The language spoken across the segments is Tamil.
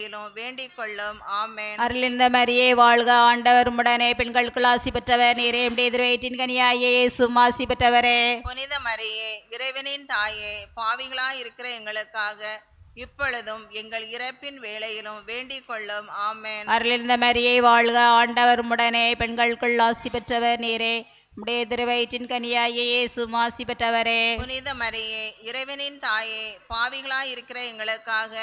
வேண்டிக் கொள்ளும். ஆமென். அருளிந்த மரியே வாழ்க, ஆண்டவர் உம்முடனே, பெண்களுக்குள் ஆசி பெற்றவர் நீரே. உம்முடைய திருவயிற்றின் கனியாகிய இயேசுவும் ஆசி பெற்றவரே. புனித மரியே, இறைவனின் தாயே, பாவிகளாய் இருக்கிற எங்களுக்காக இப்பொழுதும் எங்கள் இறப்பின் வேளையிலும் வேண்டிக் கொள்ளும். ஆமென். அருளிந்த மரியே வாழ்க, ஆண்டவர் உம்முடனே, பெண்களுக்குள் ஆசி பெற்றவர் நீரே. உம்முடைய திருவயிற்றின் கனியாகிய இயேசுவும் ஆசி பெற்றவரே. புனித மரியே, இறைவனின் தாயே, பாவிகளாய் இருக்கிற எங்களுக்காக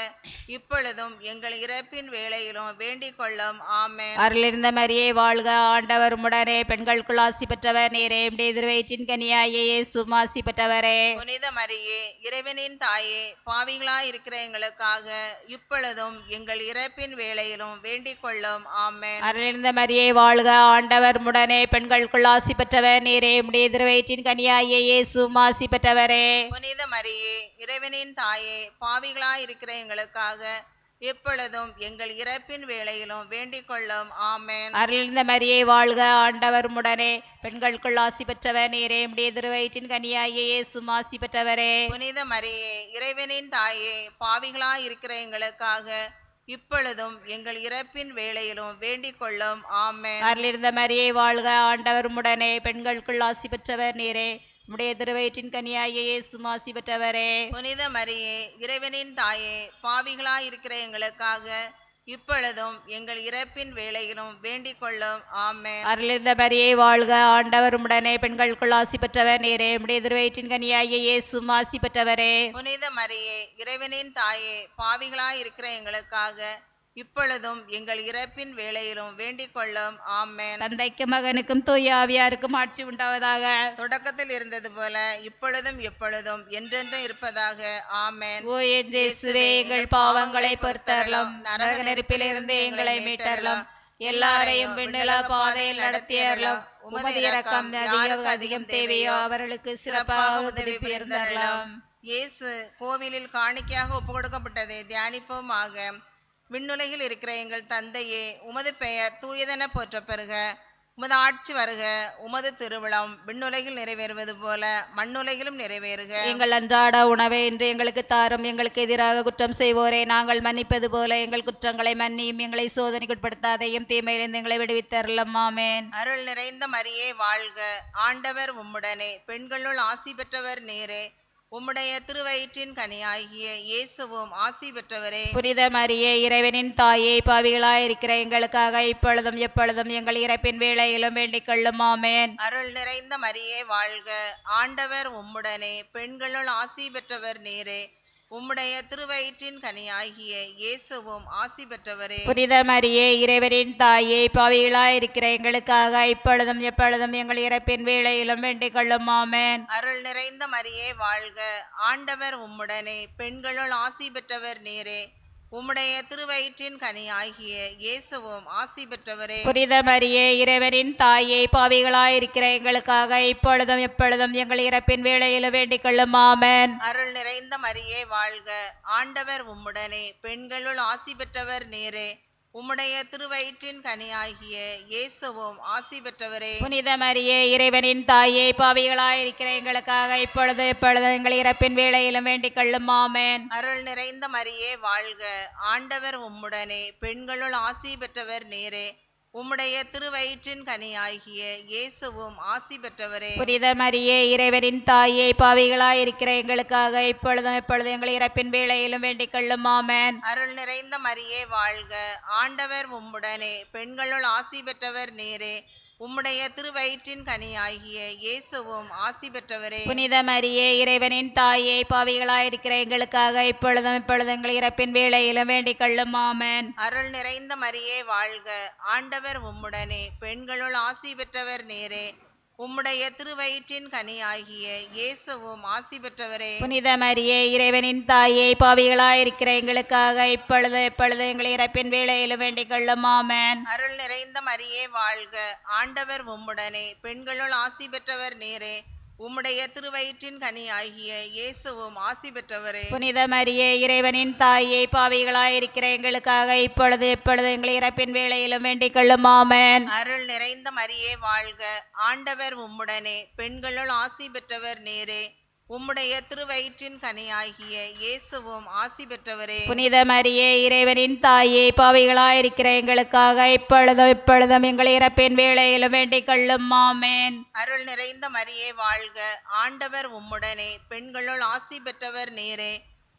இப்பொழுதும் எங்கள் இறப்பின் வேளையிலும் வேண்டிக் கொள்ளும். ஆமென். அருளிருந்த மரியே வாழ்க, ஆண்டவர் உம்முடனே, பெண்களுக்குள் ஆசி பெற்றவர் நீரே. உம்முடைய திருவயிற்றின் கனியாகிய இயேசுவும் ஆசி பெற்றவரே. புனித மரியே, இறைவனின் தாயே, பாவிகளாய் இருக்கிற எங்களுக்காக இப்பொழுதும் எங்கள் இறப்பின் வேளையிலும் வேண்டிக் கொள்ளும். ஆமென். அருளிருந்த மரியே வாழ்க, ஆண்டவர் உம்முடனே, பெண்களுக்குள் ஆசி பெற்றவர் நீரே. உம்முடைய திருவயிற்றின் கனியாகிய இயேசுவும் ஆசி பெற்றவரே. புனித மரியே, இறைவனின் தாயே, பாவிகளாய் இருக்கிற எங்களுக்காக எப்பொழுதும் எங்கள் இறப்பின் வேளையிலும் வேண்டிக் கொள்ளும். ஆமென். அருளிருந்த மரியே வாழ்க, ஆண்டவர் உம்முடனே, பெண்களுக்குள் ஆசி பெற்றவர் நீரே. உம்முடைய திருவயிற்றின் கனியாகிய இயேசுவும் ஆசி பெற்றவரே. புனித மரியே, இறைவனின் தாயே, பாவிகளாய் இருக்கிற எங்களுக்காக இப்பொழுதும் எங்கள் இறப்பின் வேளையிலும் வேண்டிக் கொள்ளும். ஆமென். அருளிருந்த மரியே வாழ்க, ஆண்டவர் உம்முடனே, பெண்களுக்குள் ஆசி பெற்றவர் நீரே. உம்முடைய திருவயிற்றின் கனியாகிய இயேசுவும் ஆசி பெற்றவரே. புனித மரியே, இறைவனின் தாயே, பாவிகளாய் இருக்கிற எங்களுக்காக இப்பொழுதும் எங்கள் இறப்பின் வேளையிலும் வேண்டிக் கொள்ளும். ஆமென். அருளிருந்த மரியே வாழ்க, ஆண்டவர் உம்முடனே, பெண்களுக்குள் ஆசி பெற்றவர் நீரே. உம்முடைய திருவயிற்றின் கனியாகிய இயேசுவும் ஆசி பெற்றவரே. புனித மரியே, இறைவனின் தாயே, பாவிகளாய் இருக்கிற எங்களுக்காக இப்பொழுதும் எங்கள் இறப்பின் வேளையிலும் வேண்டிக் கொள்ளும். ஆமென். தந்தைக்கும் மகனுக்கும் தூய ஆவியாருக்கும் ஆட்சி உண்டாவதாக. தொடக்கத்தில் இருந்தது போல இப்பொழுதும் எப்பொழுதும் என்றென்றும் இருப்பதாக. ஆமென். ஓ என் இயேசுவே, எங்கள் பாவங்களை பொறுத்தருளும், நரக நெருப்பிலிருந்து எங்களை மீட்டருளும், எல்லாரையும் விண்ணில பாதையில் நடத்தியருளும். உமது இரக்கம் யாருக்கு அதிகம் தேவையோ அவர்களுக்கு சிறப்பாக உதவி புரிந்தருளும். இயேசு கோவிலில் காணிக்கையாக ஒப்பு கொடுக்கப்பட்டதை தியானிப்போமாக. விண்ணுலகில் இருக்கிற எங்கள் தந்தையே, உமது பெயர் தூயதென போற்ற பெறுக. உமது ஆட்சி வருக. உமது திருவிழம் விண்ணுலகில் நிறைவேறுவது போல மண்ணுலகிலும் நிறைவேறுக. எங்கள் அன்றாட உணவை இன்று எங்களுக்கு தாரும். எங்களுக்கு எதிராக குற்றம் செய்வோரை நாங்கள் மன்னிப்பது போல எங்கள் குற்றங்களை மன்னியும். எங்களை சோதனைக்குட்படுத்தாதையும் தீமையிலிருந்து எங்களை விடுவித்தருளும். ஆமென். அருள் நிறைந்த மரியே வாழ்க, ஆண்டவர் உம்முடனே, பெண்களுள் ஆசி பெற்றவர் நீரே. உம்முடைய திருவயிற்றின் கனியாகிய இயேசுவும் ஆசி பெற்றவரே. புனித மரியே, இறைவனின் தாயே, பாவிகளாய் இருக்கிற எங்களுக்காக இப்பொழுதும் எப்பொழுதும் எங்கள் இறப்பின் வேளையிலும் வேண்டிக் கொள்ளும். ஆமென். அருள் நிறைந்த மரியே வாழ்க, ஆண்டவர் உம்முடனே, பெண்களுள் ஆசி பெற்றவர் நீரே. உம்முடைய திருவயிற்றின் கனியாகிய இயேசுவும் ஆசி பெற்றவரே. புனித மரியே, இறைவனின் தாயே, பாவிகளாய் இருக்கிற எங்களுக்காக இப்பொழுதும் எப்பொழுதும் எங்கள் இறப்பின் வேளையிலும் வேண்டிக் கொள்ளும். ஆமென். அருள் நிறைந்த மரியே வாழ்க, ஆண்டவர் உம்முடனே, பெண்களுள் ஆசி பெற்றவர் நீரே. உம்முடைய திருவயிற்றின் கனியாகிய இயேசுவும் ஆசி பெற்றவரே. புனித மரியே, இறைவனின் தாயே, பாவிகளாய் இருக்கிற எங்களுக்காக இப்பொழுதும் எப்பொழுதும் எங்கள் இறப்பின் வேளையிலும் வேண்டிக் கொள்ளும். ஆமென். அருள் நிறைந்த மரியே வாழ்க, ஆண்டவர் உம்முடனே, பெண்களுள் ஆசி பெற்றவர் நீரே. உம்முடைய திருவயிற்றின் கனியாகிய இயேசுவும் ஆசி பெற்றவரே. புனித மரியே, இறைவனின் தாயே, பாவிகளாய் இருக்கிற எங்களுக்காக இப்பொழுது எப்பொழுதும் எங்கள் இறப்பின் வேளையிலும் வேண்டிக் கொள்ளும். ஆமென். அருள் நிறைந்த மரியே வாழ்க, ஆண்டவர் உம்முடனே, பெண்களுள் ஆசி பெற்றவர் நீரே. உம்முடைய திருவயிற்றின் கனியாகிய இயேசுவும் ஆசி பெற்றவரே. புனித மரியே, இறைவனின் தாயே, பாவிகளாய் இருக்கிற எங்களுக்காக இப்பொழுதும் எப்பொழுதும் எங்கள் இறப்பின் வேளையிலும் வேண்டிக் கொள்ளும். ஆமென். அருள் நிறைந்த மரியே வாழ்க, ஆண்டவர் உம்முடனே, பெண்களுள் ஆசி பெற்றவர் நீரே. உம்முடைய திருவயிற்றின் கனியாகிய இயேசுவும் ஆசி பெற்றவரே. புனித மரியே, இறைவனின் தாயே, பாவிகளாய் இருக்கிற எங்களுக்காக இப்பொழுதும் எப்பொழுதும் எங்கள் இறப்பின் வேளையிலும் வேண்டிக் கொள்ளும். ஆமென். அருள் நிறைந்த மரியே வாழ்க, ஆண்டவர் உம்முடனே, பெண்களுள் ஆசி பெற்றவர் நீரே. உம்முடைய திருவயிற்றின் கனியாகிய இயேசுவும் ஆசி பெற்றவரே. புனித மரியே, இறைவனின் தாயே, பாவிகளாய் இருக்கிற எங்களுக்காக இப்பொழுது எப்பொழுது எங்கள் இறப்பின் வேளையிலும் வேண்டிக் கொள்ளும். ஆமென். அருள் நிறைந்த மரியே வாழ்க, ஆண்டவர் உம்முடனே, பெண்களுள் ஆசி பெற்றவர் நீரே. உம்முடைய திருவயிற்றின் கனியாகிய இயேசுவும் ஆசி பெற்றவரே. புனித மரியே, இறைவனின் தாயே, பாவிகளாய் இருக்கிற எங்களுக்காக இப்பொழுது எப்பொழுது எங்கள் இறப்பின் வேளையிலும் வேண்டிக் கொள்ளும். ஆமென். அருள் நிறைந்த மரியே வாழ்க, ஆண்டவர் உம்முடனே, பெண்களுள் ஆசி பெற்றவர் நீரே. உம்முடைய திருவயிற்றின் கனியாகிய இயேசுவும் ஆசி பெற்றவரே. புனித மரியே இறைவனின் தாயே, பாவிகளாயிருக்கிற எங்களுக்காக இப்பொழுதும் இப்பொழுதும் எங்கள் இறப்பின் வேளையிலும் வேண்டிக் கொள்ளும். ஆமென். அருள் நிறைந்த மரியே வாழ்க, ஆண்டவர் உம்முடனே, பெண்களுள் ஆசி பெற்றவர் நீரே.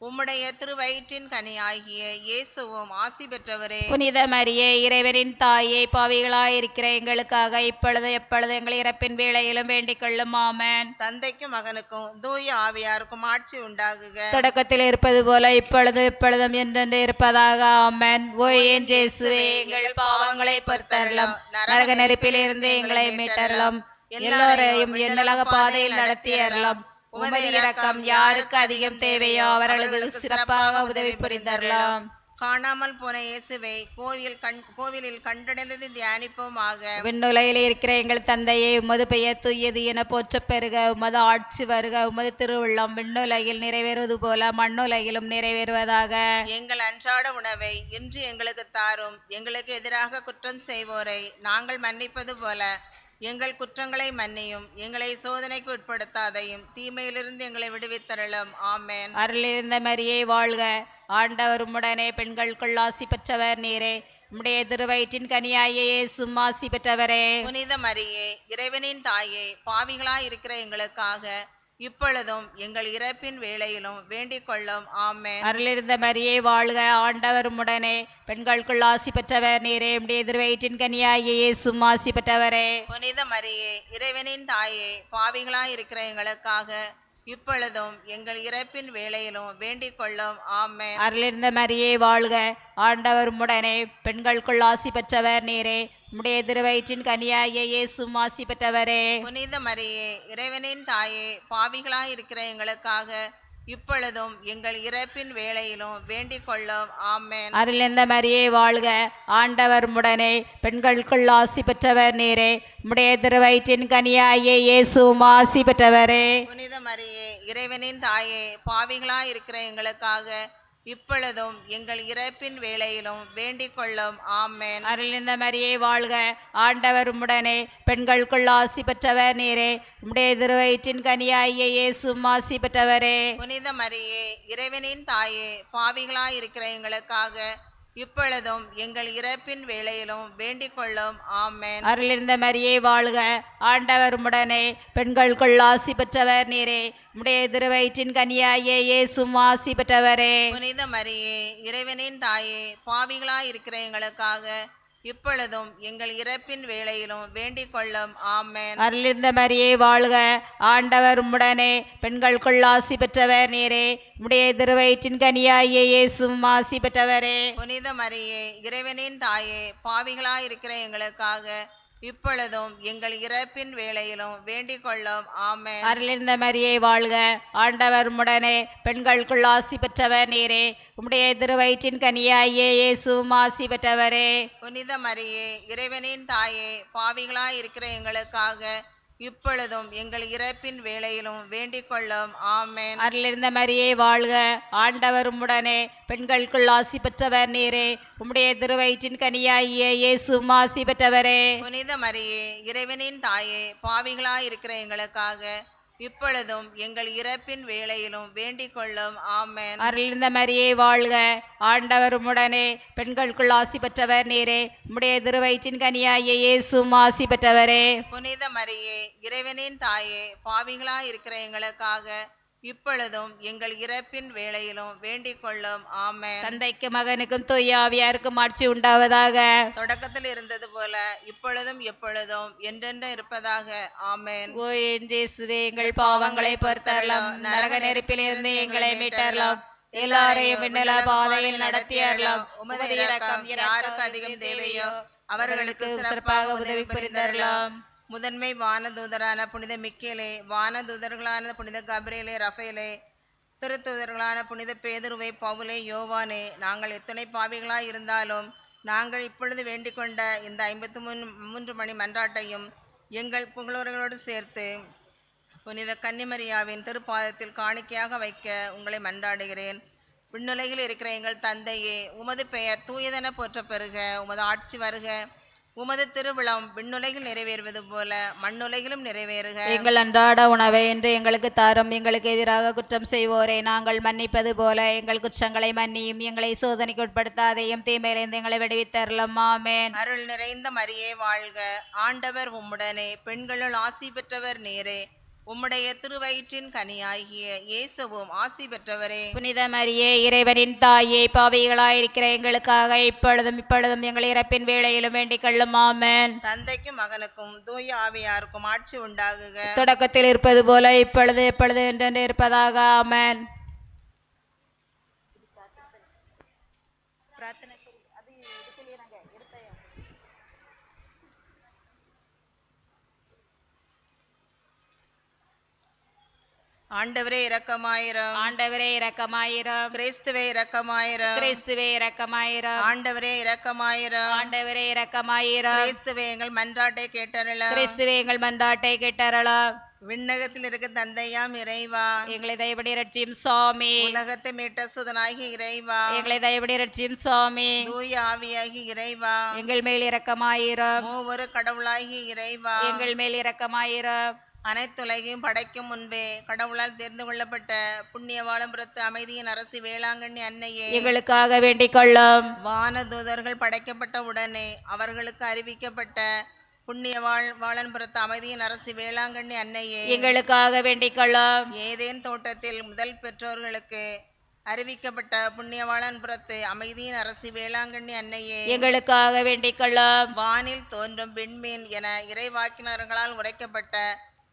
உம்முடைய திருவயிற்றின் கனியாகிய இயேசுவும் ஆசி பெற்றவரே. புனித மரியே இறைவனின் தாயே, பாவிகளாயிருக்கிற எங்களுக்காக இப்பொழுது எப்பொழுது எங்கள் இறப்பின் வேளையிலும் வேண்டிக் கொள்ளும். ஆமென். தந்தைக்கும் மகனுக்கும் தூய ஆவியாருக்கும் ஆட்சி உண்டாகுக. தொடக்கத்தில் இருப்பது போல இப்பொழுது இப்பொழுதும் என்றென்று இருப்பதாக. ஆமென். ஓ என் இயேசுவே, எங்கள் பாவங்களை பொறுத்தருளும், நரக நெருப்பிலிருந்து எங்களை மீட்டருளும், எல்லோரையும் என்னலக பாதையில் நடத்தியருளும். உமது இரக்கம் யாருக்கு அதிகம் தேவையோ அவர்களுக்கு சிறப்பாக உதவி புரிந்தருளும். காணாமல் போன இயேசுவை கோவிலில் கண்டடைந்தது தியானிப்போமாக. விண்ணுலகில் இருக்கிற எங்கள் தந்தையே, உமது பெயர் தூயது என போற்றப் பெறுக. உமது ஆட்சி வருக. உமது திருவுள்ளம் விண்ணுலகில் நிறைவேறுவது போல மண்ணுலகிலும் நிறைவேறுவதாக. எங்கள் அன்றாட உணவை இன்று எங்களுக்கு தாரும். எங்களுக்கு எதிராக குற்றம் செய்வோரை நாங்கள் மன்னிப்பது போல எங்கள் குற்றங்களை மன்னியும். எங்களை சோதனைக்கு உட்படுத்தாதையும், தீமையிலிருந்து எங்களை விடுவித்தருளும். ஆமென். அருளிருந்த மரியே வாழ்க, ஆண்டவர் உம்முடனே, பெண்களுக்குள் ஆசி பெற்றவர் நீரே. உம்முடைய திருவயிற்றின் கனியாகிய இயேசுவும் ஆசி பெற்றவரே. புனித மரியே இறைவனின் தாயே, பாவிகளாய் இருக்கிற எங்களுக்காக இப்பொழுதும் எங்கள் இறப்பின் வேளையிலும் வேண்டிக் கொள்ளும். ஆமென். அருளிருந்த மரியே வாழ்க, ஆண்டவர் உம்முடனே, பெண்களுக்குள் ஆசி பெற்றவர் நீரே. உம்முடைய திருவயிற்றின் கனியாகிய இயேசுவும் ஆசி பெற்றவரே. புனித மரியே இறைவனின் தாயே, பாவிகளாய் இருக்கிற எங்களுக்காக இப்பொழுதும் எங்கள் இறப்பின் வேளையிலும் வேண்டிக் கொள்ளும். ஆமென். அருளிருந்த மரியே வாழ்க, ஆண்டவர் உம்முடனே, பெண்களுக்குள் ஆசி பெற்றவர் நீரே. உம்முடைய திருவயிற்றின் கனியாகிய இயேசுவும் ஆசி பெற்றவரே. புனித மரியே இறைவனின் தாயே, பாவிகளாய் இருக்கிற எங்களுக்காக இப்பொழுதும் எங்கள் இறப்பின் வேளையிலும் வேண்டிக் கொள்ளும். ஆமென். அருளிருந்த மரியே வாழ்க, ஆண்டவர் உம்முடனே, பெண்களுக்குள் ஆசி பெற்றவர் நீரே. உம்முடைய திருவயிற்றின் கனியாகிய இயேசுவும் ஆசி பெற்றவரே. புனித மரியே இறைவனின் தாயே, பாவிகளாய் இருக்கிற எங்களுக்காக இப்பொழுதும் எங்கள் இறப்பின் வேளையிலும் வேண்டிக் கொள்ளும். ஆமென். அருளிருந்த மரியே வாழ்க, ஆண்டவர் உம்முடனே, பெண்களுக்குள் ஆசி பெற்றவர் நீரே. உம்முடைய திருவயிற்றின் கனியாகிய இயேசுவும் ஆசி பெற்றவரே. புனித மரியே இறைவனின் தாயே, பாவிகளாய் இருக்கிற எங்களுக்காக இப்பொழுதும் எங்கள் இறப்பின் வேளையிலும் வேண்டிக் கொள்ளும். ஆமென். அருளிருந்த மரியே வாழ்க, ஆண்டவர் உம்முடனே, பெண்களுக்குள் ஆசி பெற்றவர் நீரே. உம்முடைய திருவயிற்றின் கனியாகிய இயேசுவும் ஆசி பெற்றவரே. புனித மரியே இறைவனின் தாயே, பாவிகளாய் இருக்கிற எங்களுக்காக இப்பொழுதும் எங்கள் இறப்பின் வேளையிலும் வேண்டிக் கொள்ளும். ஆமென். அருளிருந்த மரியே வாழ்க, ஆண்டவர் உம்முடனே, பெண்களுக்குள் ஆசி பெற்றவர் நீரே. உம்முடைய திருவயிற்றின் கனியாகிய இயேசுவும் ஆசி பெற்றவரே. புனித மரியே இறைவனின் தாயே, பாவிகளாய் இருக்கிற எங்களுக்காக இப்பொழுதும் எங்கள் இறப்பின் வேளையிலும் வேண்டிக் கொள்ளும். ஆமென். அருளிருந்த மரியே வாழ்க, ஆண்டவர் உம்முடனே, பெண்களுக்குள் ஆசி பெற்றவர் நீரே. உம்முடைய திருவயிற்றின் கனியாகிய இயேசுவும் ஆசி பெற்றவரே. புனித மரியே இறைவனின் தாயே, பாவிகளாய் இருக்கிற எங்களுக்காக இப்பொழுதும் எங்கள் இறப்பின் வேளையிலும் வேண்டிக் கொள்ளும். ஆமென். அருளிருந்த மரியே வாழ்க, ஆண்டவர் உம்முடனே, பெண்களுக்குள் ஆசி பெற்றவர் நீரே. உம்முடைய திருவயிற்றின் கனியாகிய இயேசுவும் ஆசி பெற்றவரே. புனித மரியே இறைவனின் தாயே, பாவிகளாய் இருக்கிற எங்களுக்காக இப்பொழுதும் எங்கள் இறப்பின் வேளையிலும் வேண்டிக் கொள்ளும். ஆமென். அருளிருந்த மரியே வாழ்க, ஆண்டவர் உம்முடனே, பெண்களுக்குள் ஆசி பெற்றவர் நீரே. உம்முடைய திருவயிற்றின் கனியாகிய இயேசுவும் ஆசி பெற்றவரே. புனித மரியே இறைவனின் தாயே, பாவிகளாய் இருக்கிற எங்களுக்காக இப்பொழுதும் எங்கள் இறப்பின் வேளையிலும் வேண்டிக் கொள்ளும். ஆமென். தந்தைக்கு மகனுக்கும் தூய ஆவியாருக்கும் ஆட்சி உண்டாவதாக. தொடக்கத்தில் இருந்தது போல இப்பொழுதும் எப்பொழுதும் என்றென்றும் இருப்பதாக. ஆமென். ஓ என் இயேசுவே, எங்கள் பாவங்களை பொறுத்தருளும், நரக நெருப்பிலிருந்து எங்களை மீட்டருளும், எல்லாரையும் விண்ணல பாதையில் நடத்தியருளும். உமது இரக்கம் யாருக்கு அதிகம் தேவையோ அவர்களுக்கு சிறப்பாக உதவி புரிந்தருளும். முதன்மை வானதூதரான புனித மிக்கேலே, வானதூதர்களான புனித கபிரேலே, ரஃபேலே, திருத்தூதர்களான புனித பேதுருவை, பவுலே, யோவானே, நாங்கள் எத்தனை பாவிகளாய் இருந்தாலும் நாங்கள் இப்பொழுது வேண்டிக் கொண்ட இந்த 53 மணி மன்றாட்டையும் எங்கள் புகழோர்களோடு சேர்த்து புனித கன்னிமரியாவின் திருப்பாதத்தில் காணிக்கையாக வைக்க உங்களை மன்றாடுகிறேன். விண்ணுலகில் இருக்கிற எங்கள் தந்தையே, உமது பெயர் தூயதென போற்ற பெறுக. உமது ஆட்சி வருக. உமது திருவிழம் விண்ணுலகில் நிறைவேறுவது போல மண்ணுலகிலும் நிறைவேறுக. எங்கள் அன்றாட உணவை இன்று எங்களுக்கு தாரும். எங்களுக்கு எதிராக குற்றம் செய்வோரை நாங்கள் மன்னிப்பது போல எங்கள் குற்றங்களை மன்னியும். எங்களை சோதனைக்கு உட்படுத்தாதையும் தீமையிலிருந்து எங்களை விடுவித்தருளும். ஆமென். அருள் நிறைந்த மரியே வாழ்க, ஆண்டவர் உம்முடனே, பெண்களுள் ஆசி பெற்றவர் நீரே. உம்முடைய திருவயிற்றின் கனியாகிய இயேசுவும் ஆசி பெற்றவரே. புனித மரியே, இறைவனின் தாயே, பாவிகளாயிருக்கிற எங்களுக்காக இப்பொழுதும் எங்கள் இறப்பின் வேளையிலும் வேண்டிக் கொள்ளும். ஆமென். தந்தைக்கும் மகனுக்கும் தூய ஆவியாருக்கும் ஆட்சி உண்டாகுக. தொடக்கத்தில் இருப்பது போல இப்பொழுது எப்பொழுது என்றென்று இருப்பதாக. ஆமென். ஆண்டவரே இரக்கமாயிரம். ஆண்டவரே இரக்கமாயிரம். கிறிஸ்துவே இரக்கமாயிரம். கிறிஸ்துவே இரக்கமாயிரம். ஆண்டவரே இரக்கமாயிரம். ஆண்டவரே இரக்கமாயிரம். கிறிஸ்துவே எங்கள் மன்றாட்டை கேட்டருள. கிறிஸ்துவே எங்கள் மன்றாட்டை கேட்டருளாம். விண்ணகத்தில் இருக்க தந்தையாம் இறைவா, எங்களை தயவுபடி ரட்சியும் சுவாமி. உலகத்தை மீட்ட சுதனாகி இறைவா, எங்களை தயவுபடி ரட்சியும் சுவாமி. தூய ஆவியாகி இறைவா, எங்கள் மேல் இரக்கமாயிரம். மூவரு கடவுளாகி இறைவா, எங்கள் மேல் இரக்கமாயிரம். அனைத்துலகையும் படைக்கும் முன்பே கடவுளால் தேர்ந்து கொள்ளப்பட்ட புண்ணியவாளம் புறத்து அமைதியின் அரசி வேளாங்கண்ணி அன்னையே, எங்களுக்காக வேண்டிக் கொள்ளும். வானதூதர்கள் படைக்கப்பட்ட உடனே அவர்களுக்கு அறிவிக்கப்பட்ட புண்ணியவாளன் புறத்து அமைதியின் அரசி வேளாங்கண்ணி அன்னையே, எங்களுக்காக வேண்டிக் கொள்ளும். ஏதேன் தோட்டத்தில் முதல் பெற்றோர்களுக்கு அறிவிக்கப்பட்ட புண்ணியவாளன் புறத்து அமைதியின் அரசி வேளாங்கண்ணி அன்னையே, எங்களுக்காக வேண்டிக் கொள்ளும். வானில் தோன்றும் விண்மீன் என இறைவாக்கினர்களால் உரைக்கப்பட்ட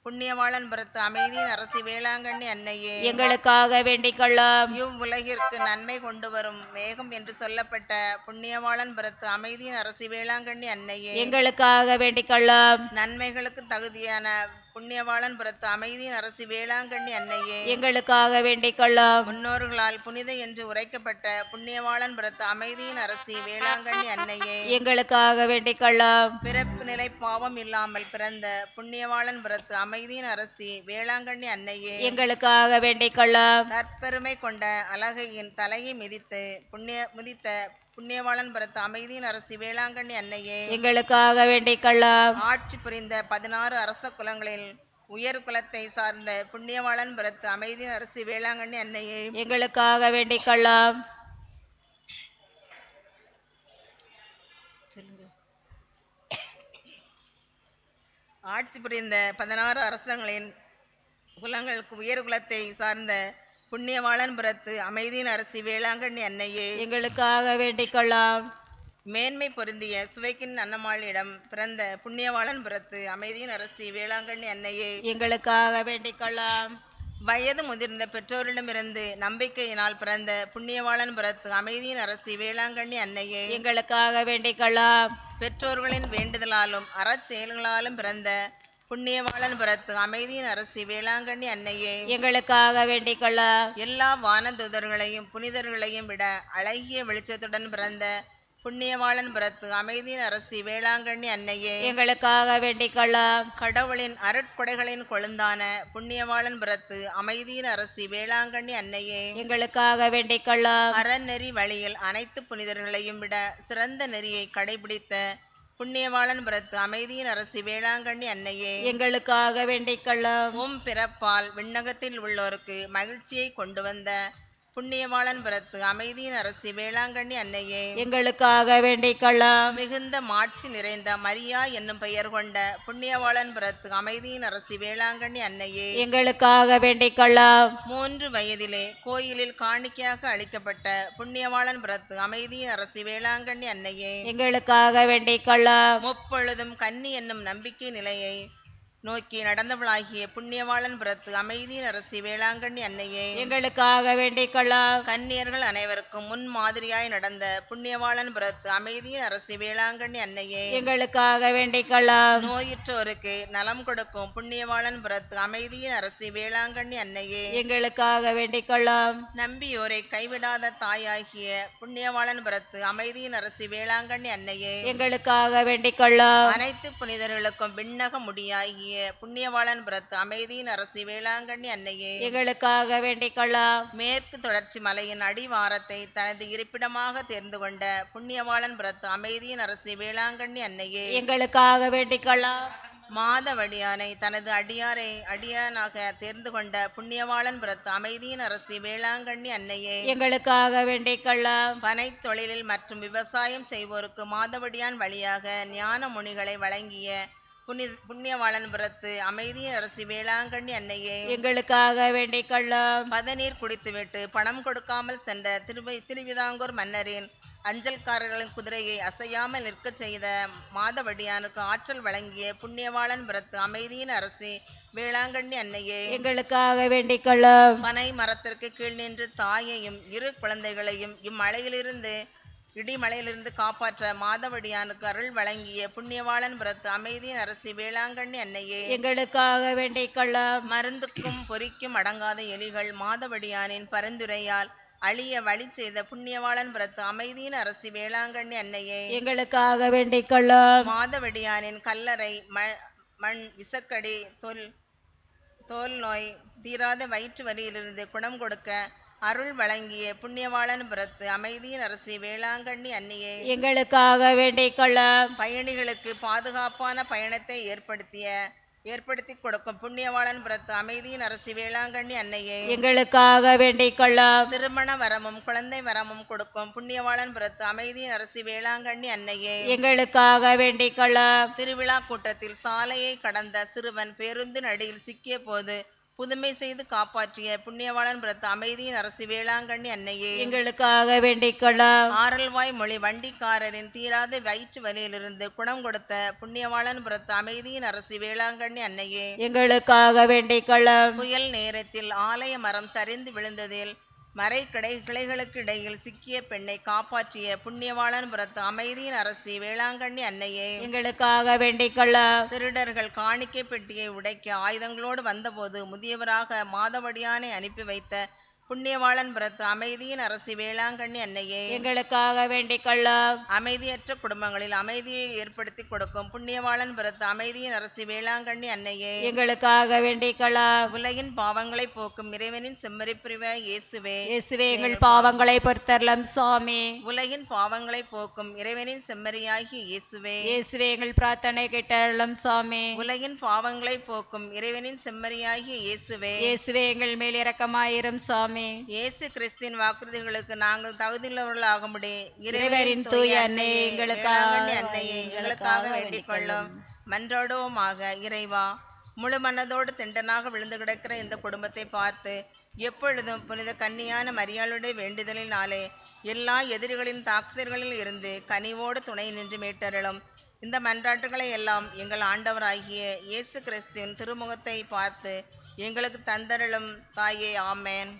புண்ணியவாளன் புறத்து அமைதியின் அரசி வேளாங்கண்ணி அன்னையே, எங்களுக்காக வேண்டிக் கொள்ளும். இவ்வுலகிற்கு நன்மை கொண்டு வரும் மேகம் என்று சொல்லப்பட்ட புண்ணியவாளன் புறத்து அமைதியின் அரசி வேளாங்கண்ணி அன்னையே, எங்களுக்காக வேண்டிக் கொள்ளும். நன்மைகளுக்கு தகுதியான புண்ணியவாளன் புறத்து அமைதியின் அரசி வேளாங்கண்ணி அன்னையே, எங்களுக்காக வேண்டிக் கொள்ளும். முன்னோர்களால் புனித என்று உரைக்கப்பட்ட புண்ணியவாளன் புறத்து அமைதியின் அரசி வேளாங்கண்ணி அன்னையே, எங்களுக்காக வேண்டிக் கொள்ளும். பிறப்பு நிலை பாவம் இல்லாமல் பிறந்த புண்ணியவாளன் புறத்து அமைதியின் அரசி வேளாங்கண்ணி அன்னையே, எங்களுக்காக வேண்டிக் கொள்ளும். தற்பெருமை கொண்ட அழகையின் தலையை மிதித்த புண்ணியவாளன் புறத்து அமைதியின் அரசி வேளாங்கண்ணி அன்னையே, எங்களுக்காக வேண்டிக் கொள்ளும். ஆட்சி புரிந்த 16 அரச குலங்களில் உயர் குலத்தை சார்ந்த புண்ணியவாளன் புறத்து அமைதியின் அரசி வேளாங்கண்ணி அன்னையே, எங்களுக்காக வேண்டிக் கொள்ளும். ஆட்சி புரிந்த 16 அரசர்களின் குலங்களுக்கு உயர் குலத்தை சார்ந்த புண்ணியவாளன் புறத்து அமைதியின் அரசி வேளாங்கண்ணி அன்னையே, எங்களுக்காக வேண்டிக் கொள்ளும். மேன்மை பொருந்திய சுவைக்கின் அன்னமாளிடம் பிறந்த புண்ணியவாளன் புறத்து அமைதியின் அரசி வேளாங்கண்ணி அன்னையே, எங்களுக்காக வேண்டிக் கொள்ளும். வயது முதிர்ந்த பெற்றோரிடமிருந்து நம்பிக்கையினால் பிறந்த புண்ணியவாளன் புறத்து அமைதியின் அரசி வேளாங்கண்ணி அன்னையே, எங்களுக்காக வேண்டிக் கொள்ளும். பெற்றோர்களின் வேண்டுதலாலும் அறச்செயல்களாலும் பிறந்த புண்ணியவாளன் புறத்து அமைதியின் அரசி வேளாங்கண்ணி அன்னையே, எங்களுக்காக வேண்டிக் கொள்ளும். எல்லா வானதூதர்களையும் புனிதர்களையும் விட அழகிய வெளிச்சத்துடன் பிறந்த புண்ணியவாளன் புறத்து அமைதியின் அரசி வேளாங்கண்ணி அன்னையே, எங்களுக்காக வேண்டிக் கொள்ளும். கடவுளின் அருட்கொடைகளின் கொழுந்தான புண்ணியவாளன் புறத்து அமைதியின் அரசி வேளாங்கண்ணி அன்னையே, எங்களுக்காக வேண்டிக் கொள்ளும். அறநெறி வழியில் அனைத்து புனிதர்களையும் விட சிறந்த நெறியை கடைபிடித்த புண்ணியவாளன் புறத்து அமைதியின் அரசி வேளாங்கண்ணி அன்னையே, எங்களுக்காக வேண்டிக் கொள்ளும். உம் பிறப்பால் விண்ணகத்தில் உள்ளோருக்கு மகிழ்ச்சியை கொண்டு வந்த புண்ணியவாளன் புறத்து அமைதியின் அரசி வேளாங்கண்ணி அன்னையே, எங்களுக்காக வேண்டிக் கொள்ளும். மிகுந்த மாட்சி நிறைந்த மரியா என்னும் பெயர் கொண்ட புண்ணியவாளன் புறத்து அமைதியின் அரசி வேளாங்கண்ணி அன்னையே, எங்களுக்காக வேண்டிக் கொள்ளும். 3 வயதிலே கோயிலில் காணிக்கையாக அளிக்கப்பட்ட புண்ணியவாளன் புறத்து அமைதியின் அரசி வேளாங்கண்ணி அன்னையே, எங்களுக்காக வேண்டிக் கொள்ளும். முப்பொழுதும் கன்னி என்னும் நம்பிக்கை நிலையை நோக்கி நடந்தவளாகிய புண்ணியவாளன் புறத்து அமைதியின் அரசி வேளாங்கண்ணி அன்னையே, எங்களுக்காக வேண்டிக் கொள்ளும். கன்னியர்கள் அனைவருக்கும் முன் மாதிரியாய் நடந்த புண்ணியவாளன் புறத்து அமைதியின் அரசி வேளாங்கண்ணி அன்னையே, எங்களுக்காக வேண்டிக் கொள்ளும். நோயுற்றோருக்கு நலம் கொடுக்கும் புண்ணியவாளன் புறத்து அமைதியின் அரசி வேளாங்கண்ணி அன்னையே, எங்களுக்காக வேண்டிக் கொள்ளும். நம்பியோரை கைவிடாத தாயாகிய புண்ணியவாளன் புறத்து அமைதியின் அரசி வேளாங்கண்ணி அன்னையே, எங்களுக்காக வேண்டிக் கொள்ளும். அனைத்து புனிதர்களுக்கும் விண்ணக முடியாகிய வழங்கிய புண்ணியவாளன் புரத்து அமைதியின் அரசி வேளாங்கண்ணி அன்னையே, எங்களுக்காக வேண்டிக் கொள்ளும். மேற்கு தொடர்ச்சி மலையின் அடிவாரத்தை தனது இருப்பிடமாக தேர்ந்து கொண்ட புண்ணியவாளன் புரத்து அமைதியின் அரசி வேளாங்கண்ணி அன்னையே, எங்களுக்காக வேண்டிக் கொள்ளும். மாதவடியானை தனது அடியானாக தேர்ந்து கொண்ட புண்ணியவாளன் புரத்து அமைதியின் அரசி வேளாங்கண்ணி அன்னையே, எங்களுக்காக வேண்டிக் கொள்ளும். பனை தொழிலில் மற்றும் விவசாயம் செய்வோருக்கு மாதவடியான் வழியாக ஞான முனிகளை வழங்கிய புண்ணியவாளன் புரத்து அமைதியின் அரசி வேளாங்கண்ணி அன்னையே, எங்களுக்காக வேண்டிக் கொள்ளும். பதநீர் குடித்துவிட்டு பணம் கொடுக்காமல் சென்ற திருவிதாங்கூர் மன்னரின் அஞ்சல்காரர்களின் குதிரையை அசையாமல் நிற்க செய்த மாதவடியானுக்கு ஆற்றல் வழங்கிய புண்ணியவாளன் புரத்து அமைதியின் அரசி வேளாங்கண்ணி அன்னையே, எங்களுக்காக வேண்டிக் கொள்ளும். பனை மரத்திற்கு கீழ் நின்று தாயையும் இரு குழந்தைகளையும் இடிமலையிலிருந்து காப்பாற்ற மாதவடியானுக்கு அருள் வழங்கிய புண்ணியவாளன் புரத்து அமைதியின் அரசி வேளாங்கண்ணி அன்னையே, எங்களுக்காக வேண்டிக் கொள்ளும். மருந்துக்கும் பொறிக்கும் அடங்காத எலிகள் மாதவடியானின் பரிந்துரையால் அழிய வழி செய்த புண்ணியவாளன் புரத்து அமைதியின் அரசி வேளாங்கண்ணி அன்னையே, எங்களுக்காக வேண்டிக் கொள்ளும். மாதவடியானின் கல்லறை மண் விசக்கடி தோல் நோய் தீராத வயிற்று வலியிலிருந்து குணம் கொடுக்க அருள் வழங்கிய புண்ணியவாளன் புரத்து அமைதியின் அரசி வேளாங்கண்ணி அன்னையே, எங்களுக்காக வேண்டிக் கொள்ளும். பயணிகளுக்கு பாதுகாப்பான பயணத்தை ஏற்படுத்தி கொடுக்கும் புண்ணியவாளன் புரத்து அமைதியின் அரசி வேளாங்கண்ணி அன்னையே, எங்களுக்காக வேண்டிக் கொள்ளும். திருமண வரமும் குழந்தை வரமும் கொடுக்கும் புண்ணியவாளன் புரத்து அமைதியின் அரசி வேளாங்கண்ணி அன்னையே, எங்களுக்காக வேண்டிக் கொள்ளும். திருவிழா கூட்டத்தில் சாலையை கடந்த சிறுவன் பேருந்தின் அடியில் சிக்கிய போது புதுமை செய்து காப்பாற்றிய புண்ணியவாளன் புரத்து அமைதியின் அரசி வேளாங்கண்ணி அன்னையே, எங்களுக்காக வேண்டிக் கொள்ளும். ஆரல்வாய் மொழி வண்டிக்காரரின் தீராத வயிற்று வலியிலிருந்து குணம் கொடுத்த புண்ணியவாளன் புரத்து அமைதியின் அரசி வேளாங்கண்ணி அன்னையே, எங்களுக்காக வேண்டிக் கொள்ளும். புயல் நேரத்தில் ஆலய மரம் சரிந்து விழுந்ததில் மறை கிளைகளுக்கு இடையில் சிக்கிய பெண்ணை காப்பாற்றிய புண்ணியவாளன் புரத்து அமைதியின் அரசி வேளாங்கண்ணி அன்னையே, எங்களுக்காக வேண்டிக் கொள்ளும். திருடர்கள் காணிக்கை பெட்டியை உடைக்க ஆயுதங்களோடு வந்தபோது முதியவராக மாதவடியானை அனுப்பி வைத்த புண்ணியவாளன் புரத்து அமைதியின் அரசி வேளாங்கண்ணி அன்னையே, எங்களுக்காக வேண்டிக் கொள்ளும். அமைதியற்ற குடும்பங்களில் அமைதியை ஏற்படுத்தி கொடுக்கும் புண்ணியவாளன் புரத்து அமைதியின் அரசி வேளாங்கண்ணி அன்னையே, எங்களுக்காக வேண்டிக் கொள்ளும். உலகின் பாவங்களை போக்கும் இறைவனின் செம்மறிப்பிரிவ இயேசுவே, இயேசுவே எங்கள் பாவங்களை பொறுத்தருளும் சுவாமி. உலகின் பாவங்களை போக்கும் இறைவனின் செம்மறியாகி இயேசுவே, இயேசுவே எங்கள் பிரார்த்தனை கேட்டருளும் சுவாமி. உலகின் பாவங்களை போக்கும் இறைவனின் செம்மறியாகி இயேசுவே, இயேசுவே எங்கள் மேல் இரக்கமாயிரும் சுவாமி. இயேசு கிறிஸ்துவின் வாக்குறுதிகளுக்கு நாங்கள் தகுதியுள்ளவர்களாகும்படி இறைவரின் தூய அன்னையே, எங்களுக்காக வேண்டிக் கொள்ளும். மன்றாடுவோமாக. இறைவா, முழு மனதோடு திண்டனாக விழுந்து கிடக்கிற இந்த குடும்பத்தை பார்த்து எப்பொழுதும் புனித கன்னியான மரியாளுடைய வேண்டுதலினாலே எல்லா எதிரிகளின் தாக்குதல்களில் இருந்து கனிவோடு துணை நின்று மீட்டருளும். இந்த மன்றாட்டுகளை எல்லாம் எங்கள் ஆண்டவராகிய இயேசு கிறிஸ்துவின் திருமுகத்தை பார்த்து எங்களுக்கு தந்தருளும் தாயே. ஆமேன்.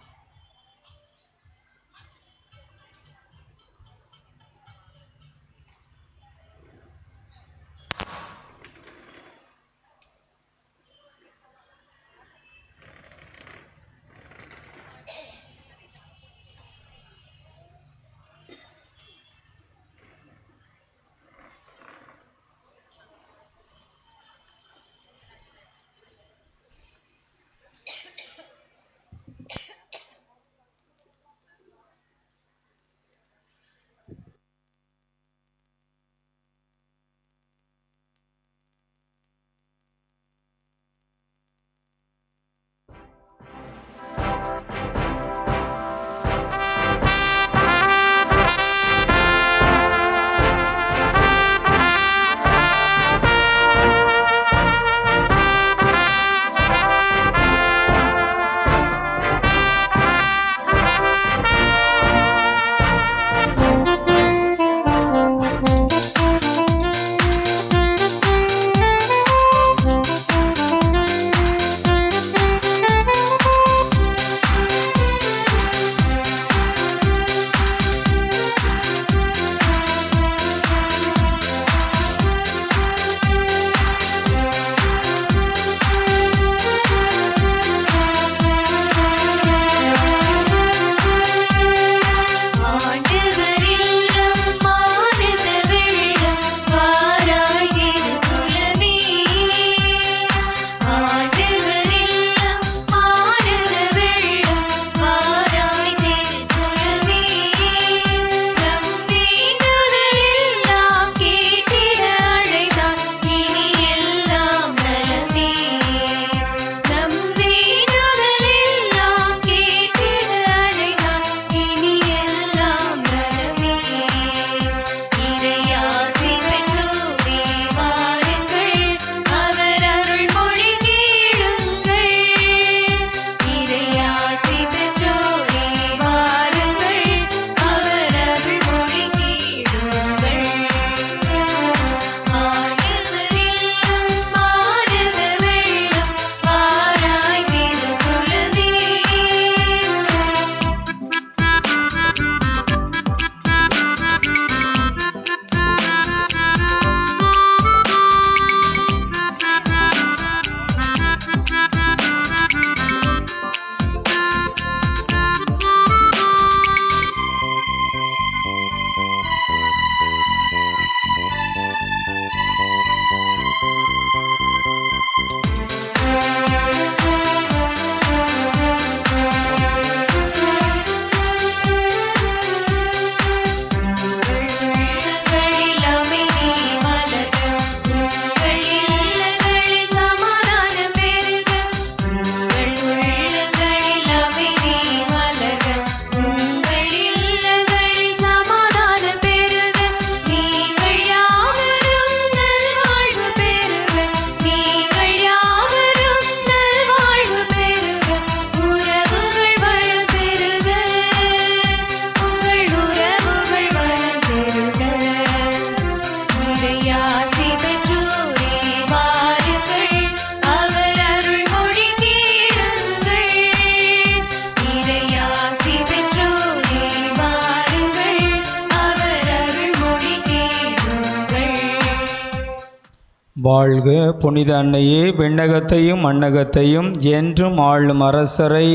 வாழ்க புனித அன்னையே, விண்ணகத்தையும் மண்ணகத்தையும் என்றும் ஆளும் அரசரை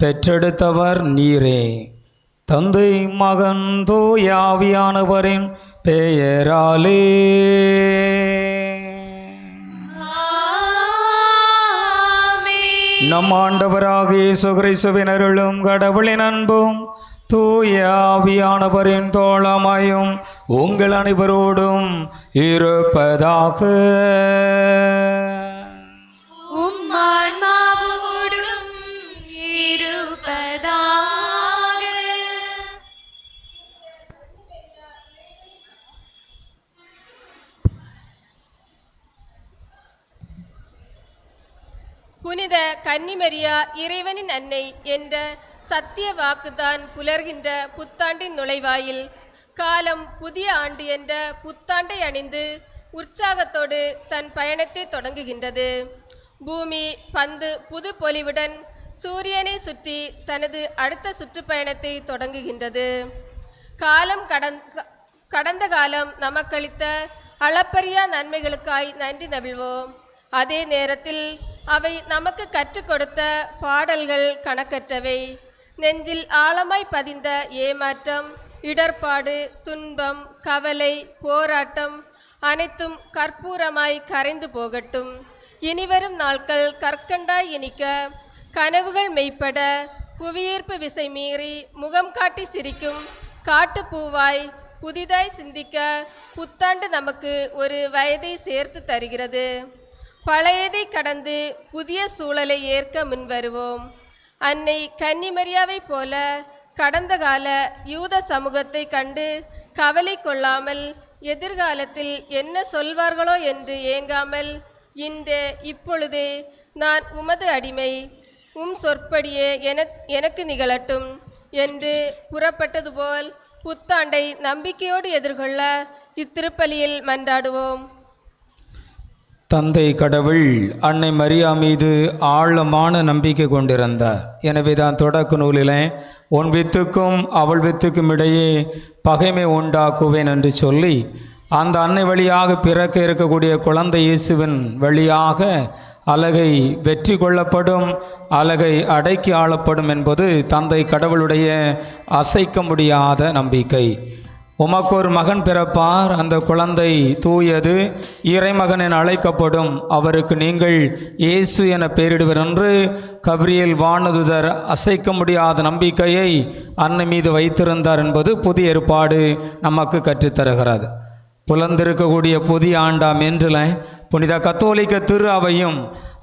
பெற்றெடுத்தவர் நீரே. தந்தை மகன் தூய ஆவியானவரின் பெயராலே நம் ஆண்டவராகிய இயேசு கிறிஸ்துவின் அருளும் கடவுளின் அன்பும் தூய ஆவியானவரின் தோழமையும் உங்கள் அனைவரோடும் இருப்பதாக. உம்மான்மாவோடும் இருப்பதாக. புனித கன்னிமரியா இறைவனின் அன்னை என்ற சத்திய வாக்குதான் புலர்கின்ற புத்தாண்டின் நுழைவாயில். காலம் புதிய ஆண்டு என்ற புத்தாண்டை அணிந்து உற்சாகத்தோடு தன் பயணத்தை தொடங்குகின்றது. பூமி பந்து புது பொலிவுடன் சூரியனை சுற்றி தனது அடுத்த சுற்றுப்பயணத்தை தொடங்குகின்றது. காலம் கடந்த காலம் நமக்களித்த அளப்பரிய நன்மைகளுக்காய் நன்றி நவிழ்வோம். அதே நேரத்தில் அவை நமக்கு கற்றுக் கொடுத்த பாடல்கள் கணக்கற்றவை. நெஞ்சில் ஆழமாய் பதிந்த ஏமாற்றம், இடர்பாடு, துன்பம், கவலை, போராட்டம் அனைத்தும் கற்பூரமாய் கரைந்து போகட்டும். இனிவரும் நாட்கள் கற்கண்டாய் இனிக்க, கனவுகள் மெய்ப்பட, புவியீர்ப்பு விசை மீறி முகம் காட்டி சிரிக்கும் காட்டுப்பூவாய் புதிதாய் சிந்திக்க புத்தாண்டு நமக்கு ஒரு வயதை சேர்த்து தருகிறது. பழையதை கடந்து புதிய சூழலை ஏற்க முன்வருவோம். அன்னை கன்னிமரியாவை போல கடந்த கால யூத சமூகத்தை கண்டு கவலை கொள்ளாமல், எதிர்காலத்தில் என்ன சொல்வார்களோ என்று ஏங்காமல், இப்பொழுதே நான் உமது அடிமை, சொற்படியே எனக்கு நிகழட்டும் என்று புறப்பட்டது போல் புத்தாண்டை நம்பிக்கையோடு எதிர்கொள்ள இத்திருப்பலியில் மன்றாடுவோம். தந்தை கடவுள் அன்னை மரியா மீது ஆழமான நம்பிக்கை கொண்டிருந்தார். எனவே தான் தொடக்க நூலில் உன் வித்துக்கும் அவள் வித்துக்கும் இடையே பகைமை உண்டாக்குவேன் என்று சொல்லி அந்த அன்னை வழியாக பிறக்க இருக்கக்கூடிய குழந்தை இயேசுவின் வழியாக அலகை வெற்றி கொள்ளப்படும், அலகை அடக்கி ஆளப்படும் என்பது தந்தை கடவுளுடைய அசைக்க முடியாத நம்பிக்கை. உமக்கு ஒரு மகன் பிறப்பார், அந்த குழந்தை தூயது, இறைமகன் என அழைக்கப்படும், அவருக்கு நீங்கள் இயேசு என பெயரிடுவர் என்று கபிரியேல் வானதுதர் அசைக்க முடியாத நம்பிக்கையை அன்னை மீது வைத்திருந்தார் என்பது புதிய ஏற்பாடு நமக்கு கற்றுத்தருகிறது. புலந்திருக்கக்கூடிய புதிய ஆண்டாம் என்றில் புனித கத்தோலிக்க திரு அவையும்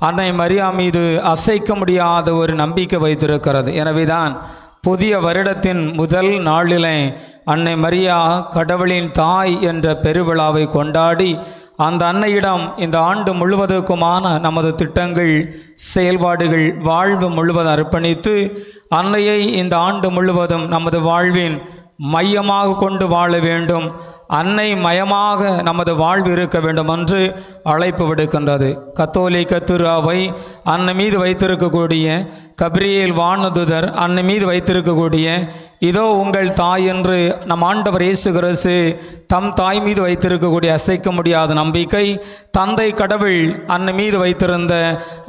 அன்னை மரியா மீது அசைக்க முடியாத ஒரு நம்பிக்கை வைத்திருக்கிறது. எனவேதான் புதிய வருடத்தின் முதல் நாளிலே அன்னை மரியா கடவுளின் தாய் என்ற பெருவிழாவை கொண்டாடி அந்த அன்னையிடம் இந்த ஆண்டு முழுவதுக்குமான நமது திட்டங்கள், செயல்பாடுகள், வாழ்வு முழுவதும் அர்ப்பணித்து அன்னையை இந்த ஆண்டு முழுவதும் நமது வாழ்வின் மையமாக கொண்டு வாழ வேண்டும், அன்னை மயமாக நமது வாழ்வு இருக்க வேண்டும் என்று அழைப்பு விடுக்கின்றது. கத்தோலிக்க திரு அவை அன்னை மீது வைத்திருக்கக்கூடிய, கபிரியேல் வானதுதர் அன்னை மீது வைத்திருக்கக்கூடிய இதோ உங்கள் தாய் என்று நம் ஆண்டவர் இயேசு கிறிஸ்து தம் தாய் மீது வைத்திருக்கக்கூடிய அசைக்க முடியாத நம்பிக்கை, தந்தை கடவுள் அன்னை மீது வைத்திருந்த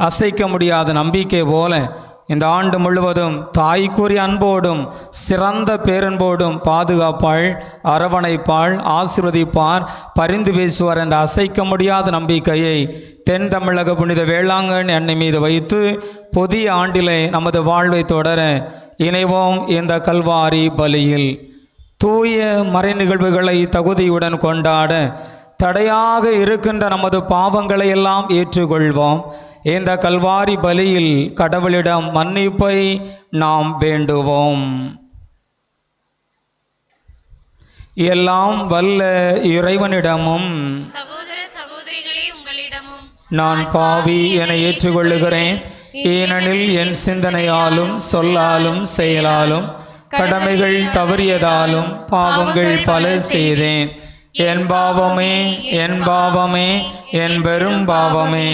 அசைக்க முடியாத நம்பிக்கை போல இந்த ஆண்டு முழுவதும் தாய்க்குரிய அன்போடும் சிறந்த பேரன்போடும் பாதுகாப்பாள், அரவணைப்பாள், ஆசீர்வதிப்பார், பரிந்து பேசுவார் என்ற அசைக்க முடியாத நம்பிக்கையை தென் தமிழக புனித வேளாங்கண்ணி அன்னை மீது வைத்து புதிய ஆண்டிலே நமது வாழ்வை தொடர இணைவோம். இந்த கல்வாரி பலியில் தூய மறை நிகழ்வுகளை தகுதியுடன் கொண்டாட தடையாக இருக்கின்ற நமது பாவங்களை எல்லாம் ஏற்றுக்கொள்வோம். இந்த கல்வாரி பலியில் கடவுளிடம் மன்னிப்பை நாம் வேண்டுவோம். எல்லாம் வல்ல இறைவனிடமும் சகோதர சகோதரிகளே உங்களிடமும் நான் பாவி என ஏற்றுக்கொள்ளுகிறேன். ஏனெனில் என் சிந்தனையாலும் சொல்லாலும் செயலாலும் கடமைகள் தவறியதாலும் பாவங்கள் பல செய்தேன். என் பாவமே, என் பாவமே, என் பெரும் பாவமே.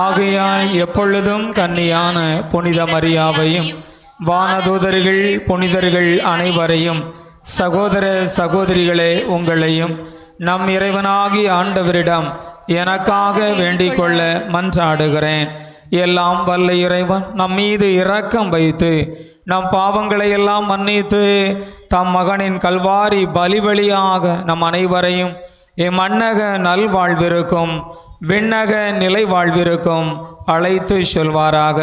ஆகையால் எப்பொழுதும் கன்னியான புனித மரியாவையும் வானதூதர்கள் புனிதர்கள் அனைவரையும், சகோதர சகோதரிகளே உங்களையும் நம் இறைவனாகிய ஆண்டவரிடம் எனக்காக வேண்டிக் கொள்ள மன்றாடுகிறேன். எல்லாம் வல்ல இறைவன் நம் மீது இரக்கம் வைத்து நம் பாவங்களை எல்லாம் மன்னித்து தம் மகனின் கல்வாரி பலி வழியாக நம் அனைவரையும் மன்னக நல்வாழ்விருக்கும் விண்ணக நிலை வாழ்விருக்கும் அழைத்து சொல்வாராக.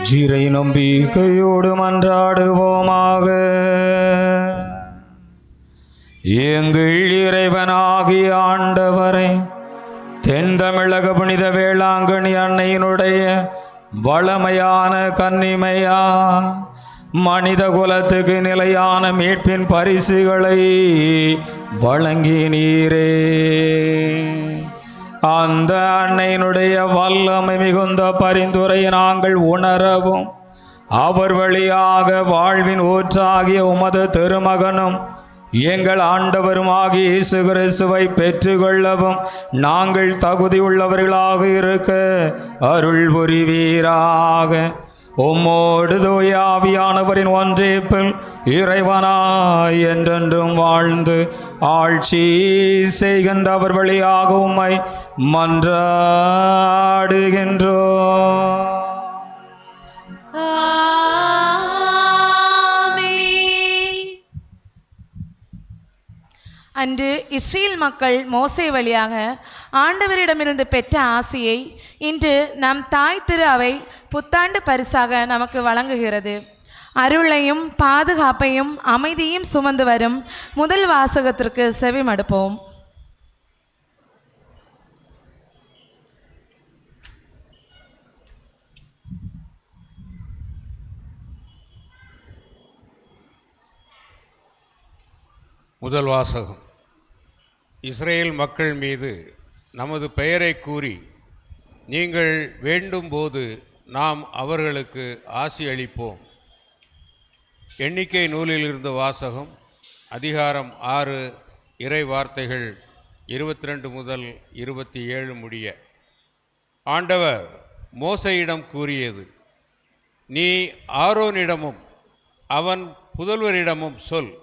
ஜீரை நம்பிக்கையோடு மன்றாடுவோமாக. எங்கள் இறைவனாகிய ஆண்டவரை, தென் தமிழக புனித வேளாங்கண்ணி அன்னையினுடைய வளமையான கன்னிமையா மனித குலத்துக்கு நிலையான மீட்பின் பரிசுகளை வழங்கினீரே. அந்த அன்னையினுடைய வல்லமை மிகுந்த பரிந்துரையை நாங்கள் உணரவும், அவர் வழியாக வாழ்வின் ஊற்றாகிய உமது திருமகனும் எங்கள் ஆண்டவருமாகிய இயேசு கிறிஸ்துவை பெற்றுக்கொள்ளவும் நாங்கள் தகுதியுள்ளவர்களாக இருக்க அருள் புரிவீராக. உம்மோடு தூய ஆவியானவரின் ஒன்றிப்பில் இறைவனாய் என்றென்றும் வாழ்ந்து ஆட்சி செய்கின்றவர் வழியாக உம்மை மன்றாடுகின்றோம். அன்று இஸ்ரேல் மக்கள் மோசே வழியாக ஆண்டவரிடமிருந்து பெற்ற ஆசியை இன்று நம் தாய் திரு அவை புத்தாண்டு பரிசாக நமக்கு வழங்குகிறது. அருளையும் பாதுகாப்பையும் அமைதியும் சுமந்து வரும் முதல் வாசகத்திற்கு செவிமடுப்போம். முதல் வாசகம். இஸ்ரேல் மக்கள் மீது நமது பெயரை கூறி நீங்கள் வேண்டும்போது நாம் அவர்களுக்கு ஆசி அளிப்போம். எண்ணிக்கை நூலிலிருந்து வாசகம். அதிகாரம் 6, இறை வார்த்தைகள் 22 முதல் 27 முடிய. ஆண்டவர் மோசேயிடம் கூறியது: நீ ஆரோனிடமும் அவன் புதல்வரிடமும் சொல்,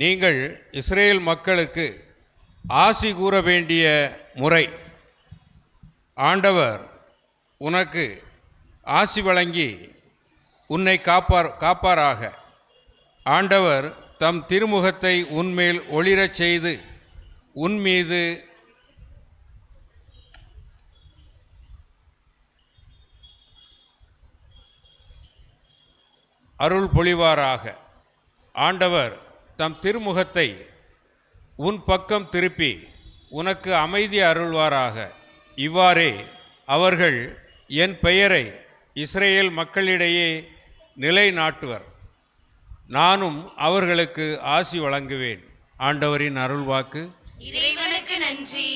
நீங்கள் இஸ்ரேல் மக்களுக்கு ஆசி கூற வேண்டிய முறை. ஆண்டவர் உனக்கு ஆசி வழங்கி உன்னை காப்பாராக. ஆண்டவர் தம் திருமுகத்தை உன்மேல் ஒளிரச் செய்து உன் மீது அருள் பொழிவாராக. ஆண்டவர் தம் திருமுகத்தை உன் பக்கம் திருப்பி உனக்கு அமைதி அருள்வாராக. இவ்வாறே அவர்கள் என் பெயரை இஸ்ரேல் மக்களிடையே நிலைநாட்டுவர். நானும் அவர்களுக்கு ஆசி வழங்குவேன். ஆண்டவரின் அருள்வாக்கு. இறைவனுக்கு நன்றி.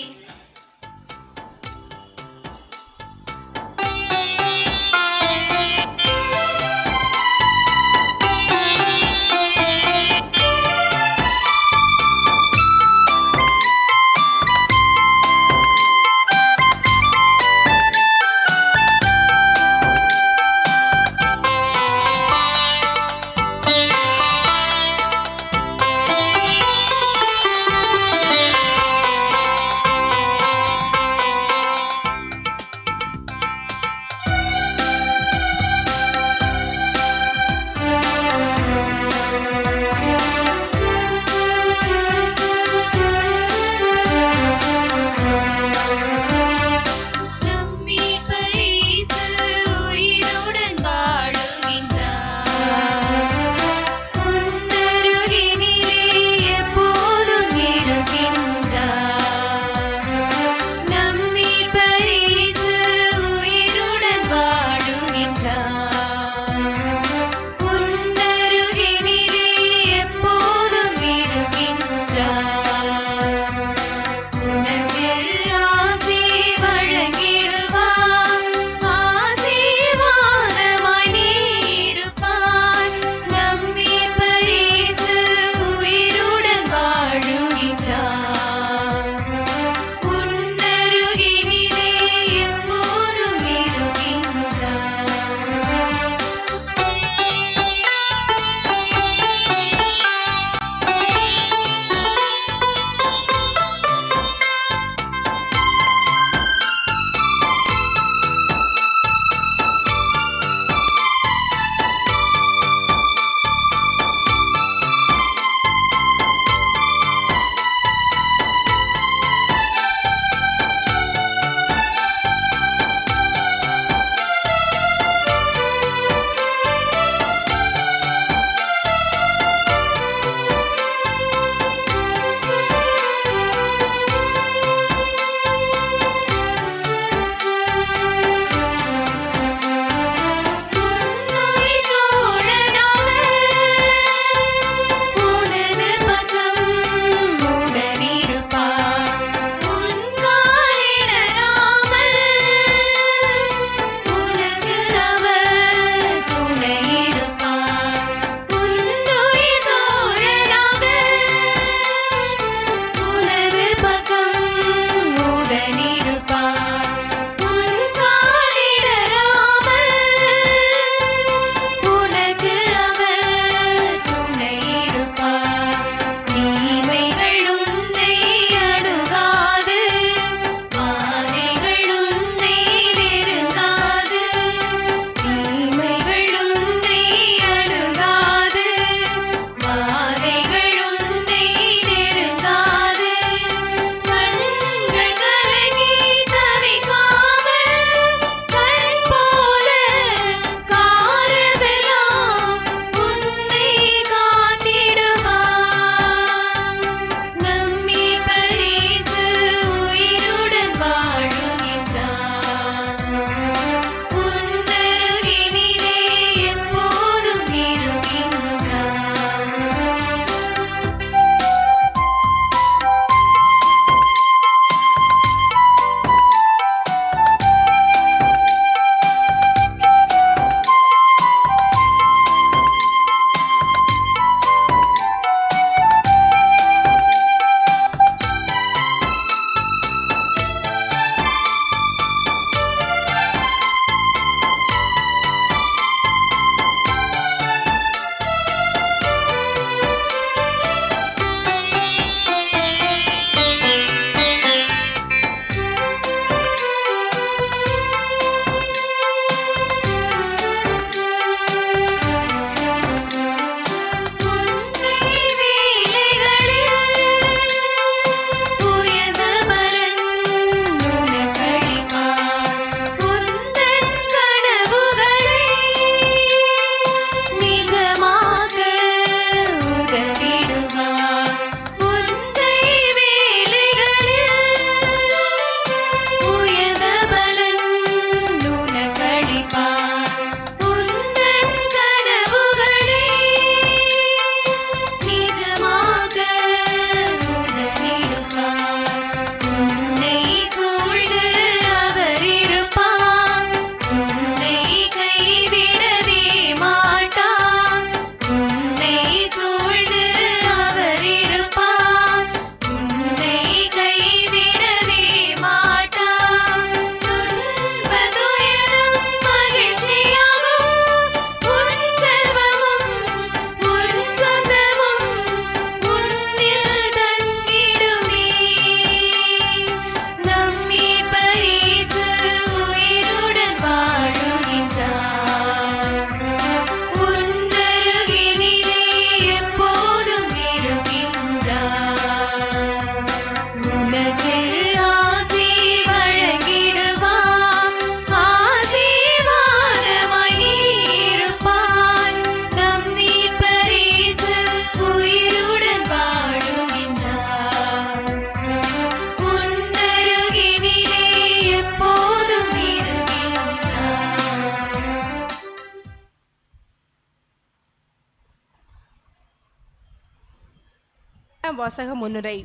இரண்டாம் வாசக முன்னுரை.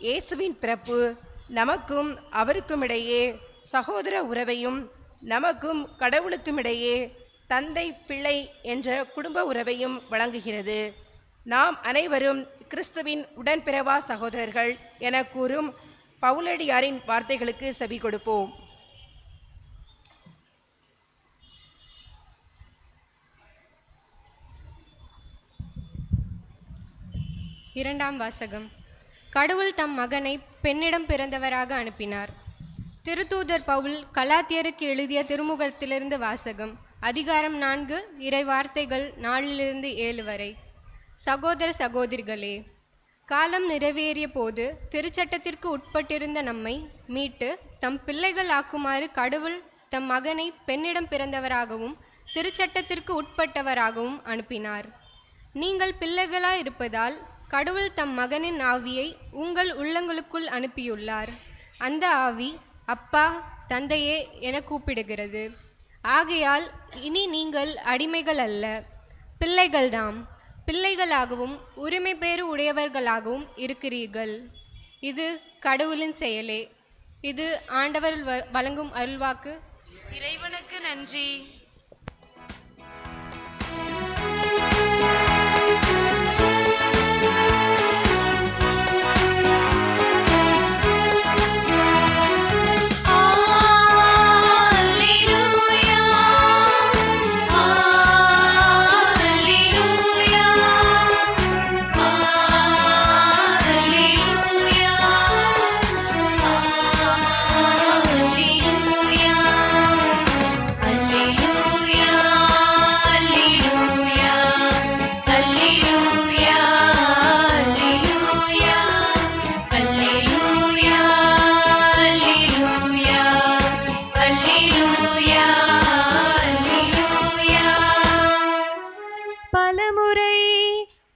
இயேசுவின் பிறப்பு நமக்கும் அவருக்கும் இடையே சகோதர உறவையும் நமக்கும் கடவுளுக்கும் இடையே தந்தை பிள்ளை என்ற குடும்ப உறவையும் வழங்குகிறது. நாம் அனைவரும் கிறிஸ்துவின் உடன்பிறவா சகோதரர்கள் என கூறும் பவுலடியாரின் வார்த்தைகளுக்கு செவி கொடுப்போம். இரண்டாம் வாசகம். கடவுள் தம் மகனை பெண்ணிடம் பிறந்தவராக அனுப்பினார். திருத்தூதர் பவுல் கலாத்தியருக்கு எழுதிய திருமுகத்திலிருந்து வாசகம். அதிகாரம் 4, இறை வார்த்தைகள் 4-7 வரை. சகோதர சகோதரிகளே, காலம் நிறைவேறிய போது திருச்சட்டத்திற்கு உட்பட்டிருந்த நம்மை மீட்டு தம் பிள்ளைகள் ஆக்குமாறு கடவுள் தம் மகனை பெண்ணிடம் பிறந்தவராகவும் திருச்சட்டத்திற்கு உட்பட்டவராகவும் அனுப்பினார். நீங்கள் பிள்ளைகளாய் இருப்பதால் கடவுள் தம் மகனின் ஆவியை உங்கள் உள்ளங்களுக்குள் அனுப்பியுள்ளார். அந்த ஆவி அப்பா, தந்தையே என கூப்பிடுகிறது. ஆகையால் இனி நீங்கள் அடிமைகள் அல்ல, பிள்ளைகள்தாம். பிள்ளைகளாகவும் உரிமை பேறு உடையவர்களாகவும் இருக்கிறீர்கள். இது கடவுளின் செயலே. இது ஆண்டவர் வழங்கும் அருள்வாக்கு. இறைவனுக்கு நன்றி.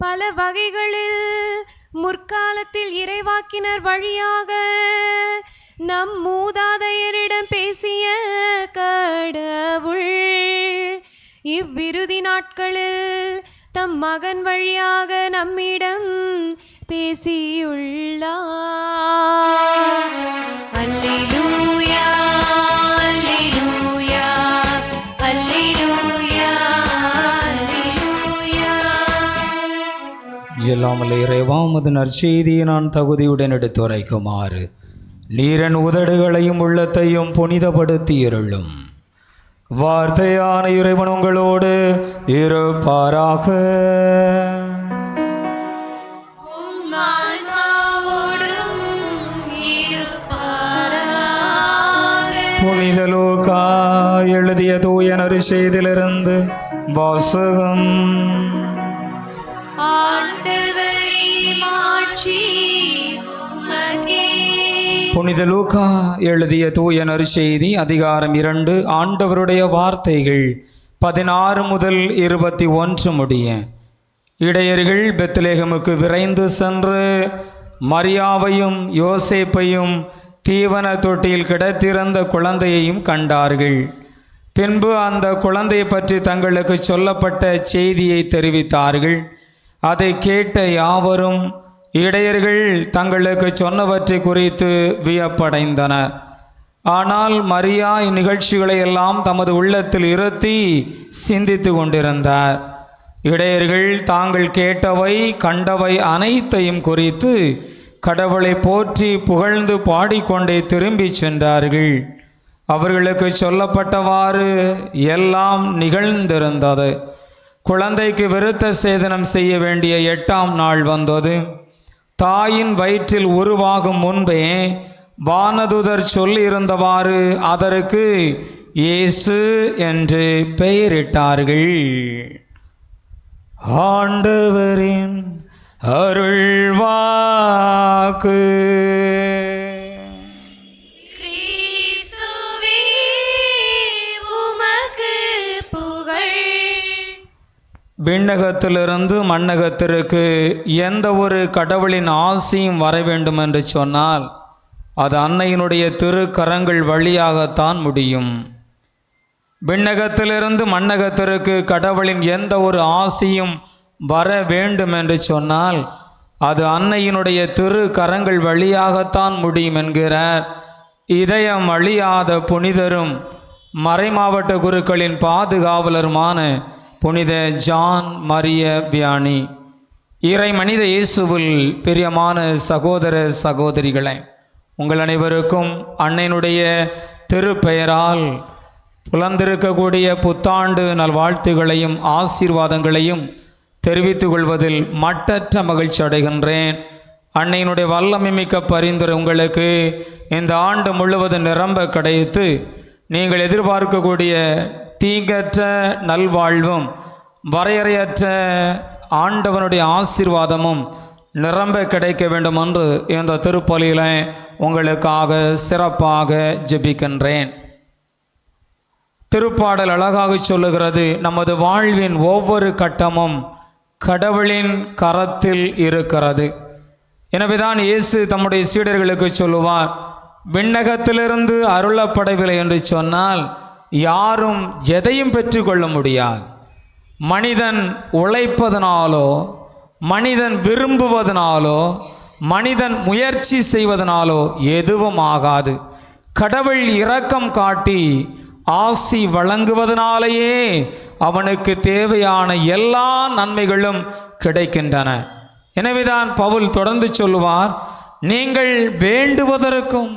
பல வகைகளில் முற்காலத்தில் இறைவாக்கினர் வழியாக நம் மூதாதையரிடம் பேசிய கடவுள் இவ்விருதி நாட்களில் தம் மகன் வழியாக நம்மிடம் பேசியுள்ளார். அல்லேலூயா, அல்லேலூயா, அல்லேலூயா, அல்லேலூயா. இல்லாமல் இறைவா, உமது நற்செய்தியை நான் தகுதியுடன் எடுத்துரைக்குமாறு நீரன் உதடுகளையும் உள்ளத்தையும் புனிதப்படுத்தியிருளும். வார்த்தையான இறைவன் உங்களோடு இருப்பாராக. புனித லூக்கா எழுதிய தூய நற்செய்தியிலிருந்து வாசகம். புனித லூக்கா எழுதிய தூய நற்செய்தி அதிகாரம் 2. ஆண்டவருடைய வார்த்தைகள் 16 முதல் 21 முடிய. இடையர்கள் பெத்லேகமுக்கு விரைந்து சென்று மரியாவையும் யோசேப்பையும் தீவன தொட்டியில் கிடத்திருந்த குழந்தையையும் கண்டார்கள். பின்பு அந்த குழந்தையை பற்றி தங்களுக்கு சொல்லப்பட்ட செய்தியை தெரிவித்தார்கள். அதை கேட்ட யாவரும் இடையர்கள் தங்களுக்கு சொன்னவற்றை குறித்து வியப்படைந்தனர். ஆனால் மரியா இந்நிகழ்ச்சிகளை எல்லாம் தமது உள்ளத்தில் இருத்தி சிந்தித்து கொண்டிருந்தார். இடையர்கள் தாங்கள் கேட்டவை கண்டவை அனைத்தையும் குறித்து கடவுளை போற்றி புகழ்ந்து பாடிக்கொண்டே திரும்பி சென்றார்கள். அவர்களுக்கு சொல்லப்பட்டவாறு எல்லாம் நிகழ்ந்திருந்தது. குழந்தைக்கு விருத்த சேதனம் செய்ய வேண்டிய 8ஆம் நாள் வந்தது. தாயின் வயிற்றில் உருவாகும் முன்பே வானதுதர் சொல்லியிருந்தவாறு அதற்கு இயேசு என்று பெயரிட்டார்கள். ஆண்டவரின் அருள்வாக்கு. விண்ணகத்திலிருந்து மண்ணகத்திற்கு எந்த ஒரு கடவுளின் ஆசியும் வர வேண்டும் என்று சொன்னால் அது அன்னையினுடைய திருக்கரங்கள் வழியாகத்தான் முடியும். விண்ணகத்திலிருந்து மண்ணகத்திற்கு கடவுளின் எந்த ஒரு ஆசியும் வர வேண்டும் என்று சொன்னால் அது அன்னையினுடைய திரு கரங்கள் வழியாகத்தான் முடியும் என்கிறார் இதயம் அழியாத புனிதரும் மறைமாவட்ட குருக்களின் பாதுகாவலருமான புனித ஜான் மரிய வியானி. இறை மனித இயேசுவில் பிரியமான சகோதர சகோதரிகளே, உங்கள் அனைவருக்கும் அன்னையினுடைய திருப்பெயரால் புலந்திருக்கக்கூடிய புத்தாண்டு நல்வாழ்த்துகளையும் ஆசீர்வாதங்களையும் தெரிவித்துக் கொள்வதில் மட்டற்ற மகிழ்ச்சி அடைகின்றேன். அன்னையினுடைய வல்லமை மிக்க பரிந்துரை உங்களுக்கு இந்த ஆண்டு முழுவதும் நிரம்ப கிடைத்து நீங்கள் எதிர்பார்க்கக்கூடிய தீங்கற்ற நல்வாழ்வும் வரையறையற்ற ஆண்டவனுடைய ஆசீர்வாதமும் நிரம்ப கிடைக்க வேண்டும் என்று இந்த திருப்பலியில் உங்களுக்காக சிறப்பாக ஜெபிக்கின்றேன். திருப்பாடல் அழகாக சொல்லுகிறது, நமது வாழ்வின் ஒவ்வொரு கட்டமும் கடவுளின் கரத்தில் இருக்கிறது. எனவேதான் இயேசு தம்முடைய சீடர்களுக்கு சொல்லுவார், விண்ணகத்திலிருந்து அருளப்படவில்லை என்று சொன்னால் யாரும் எதையும் பெற்றுக்கொள்ள முடியாது. மனிதன் உழைப்பதனாலோ, மனிதன் விரும்புவதனாலோ, மனிதன் முயற்சி செய்வதனாலோ எதுவும் ஆகாது. கடவுள் இரக்கம் காட்டி ஆசி வழங்குவதனாலேயே அவனுக்கு தேவையான எல்லா நன்மைகளும் கிடைக்கின்றன. எனவேதான் பவுல் தொடர்ந்து சொல்லுவார், நீங்கள் வேண்டுவதற்கும்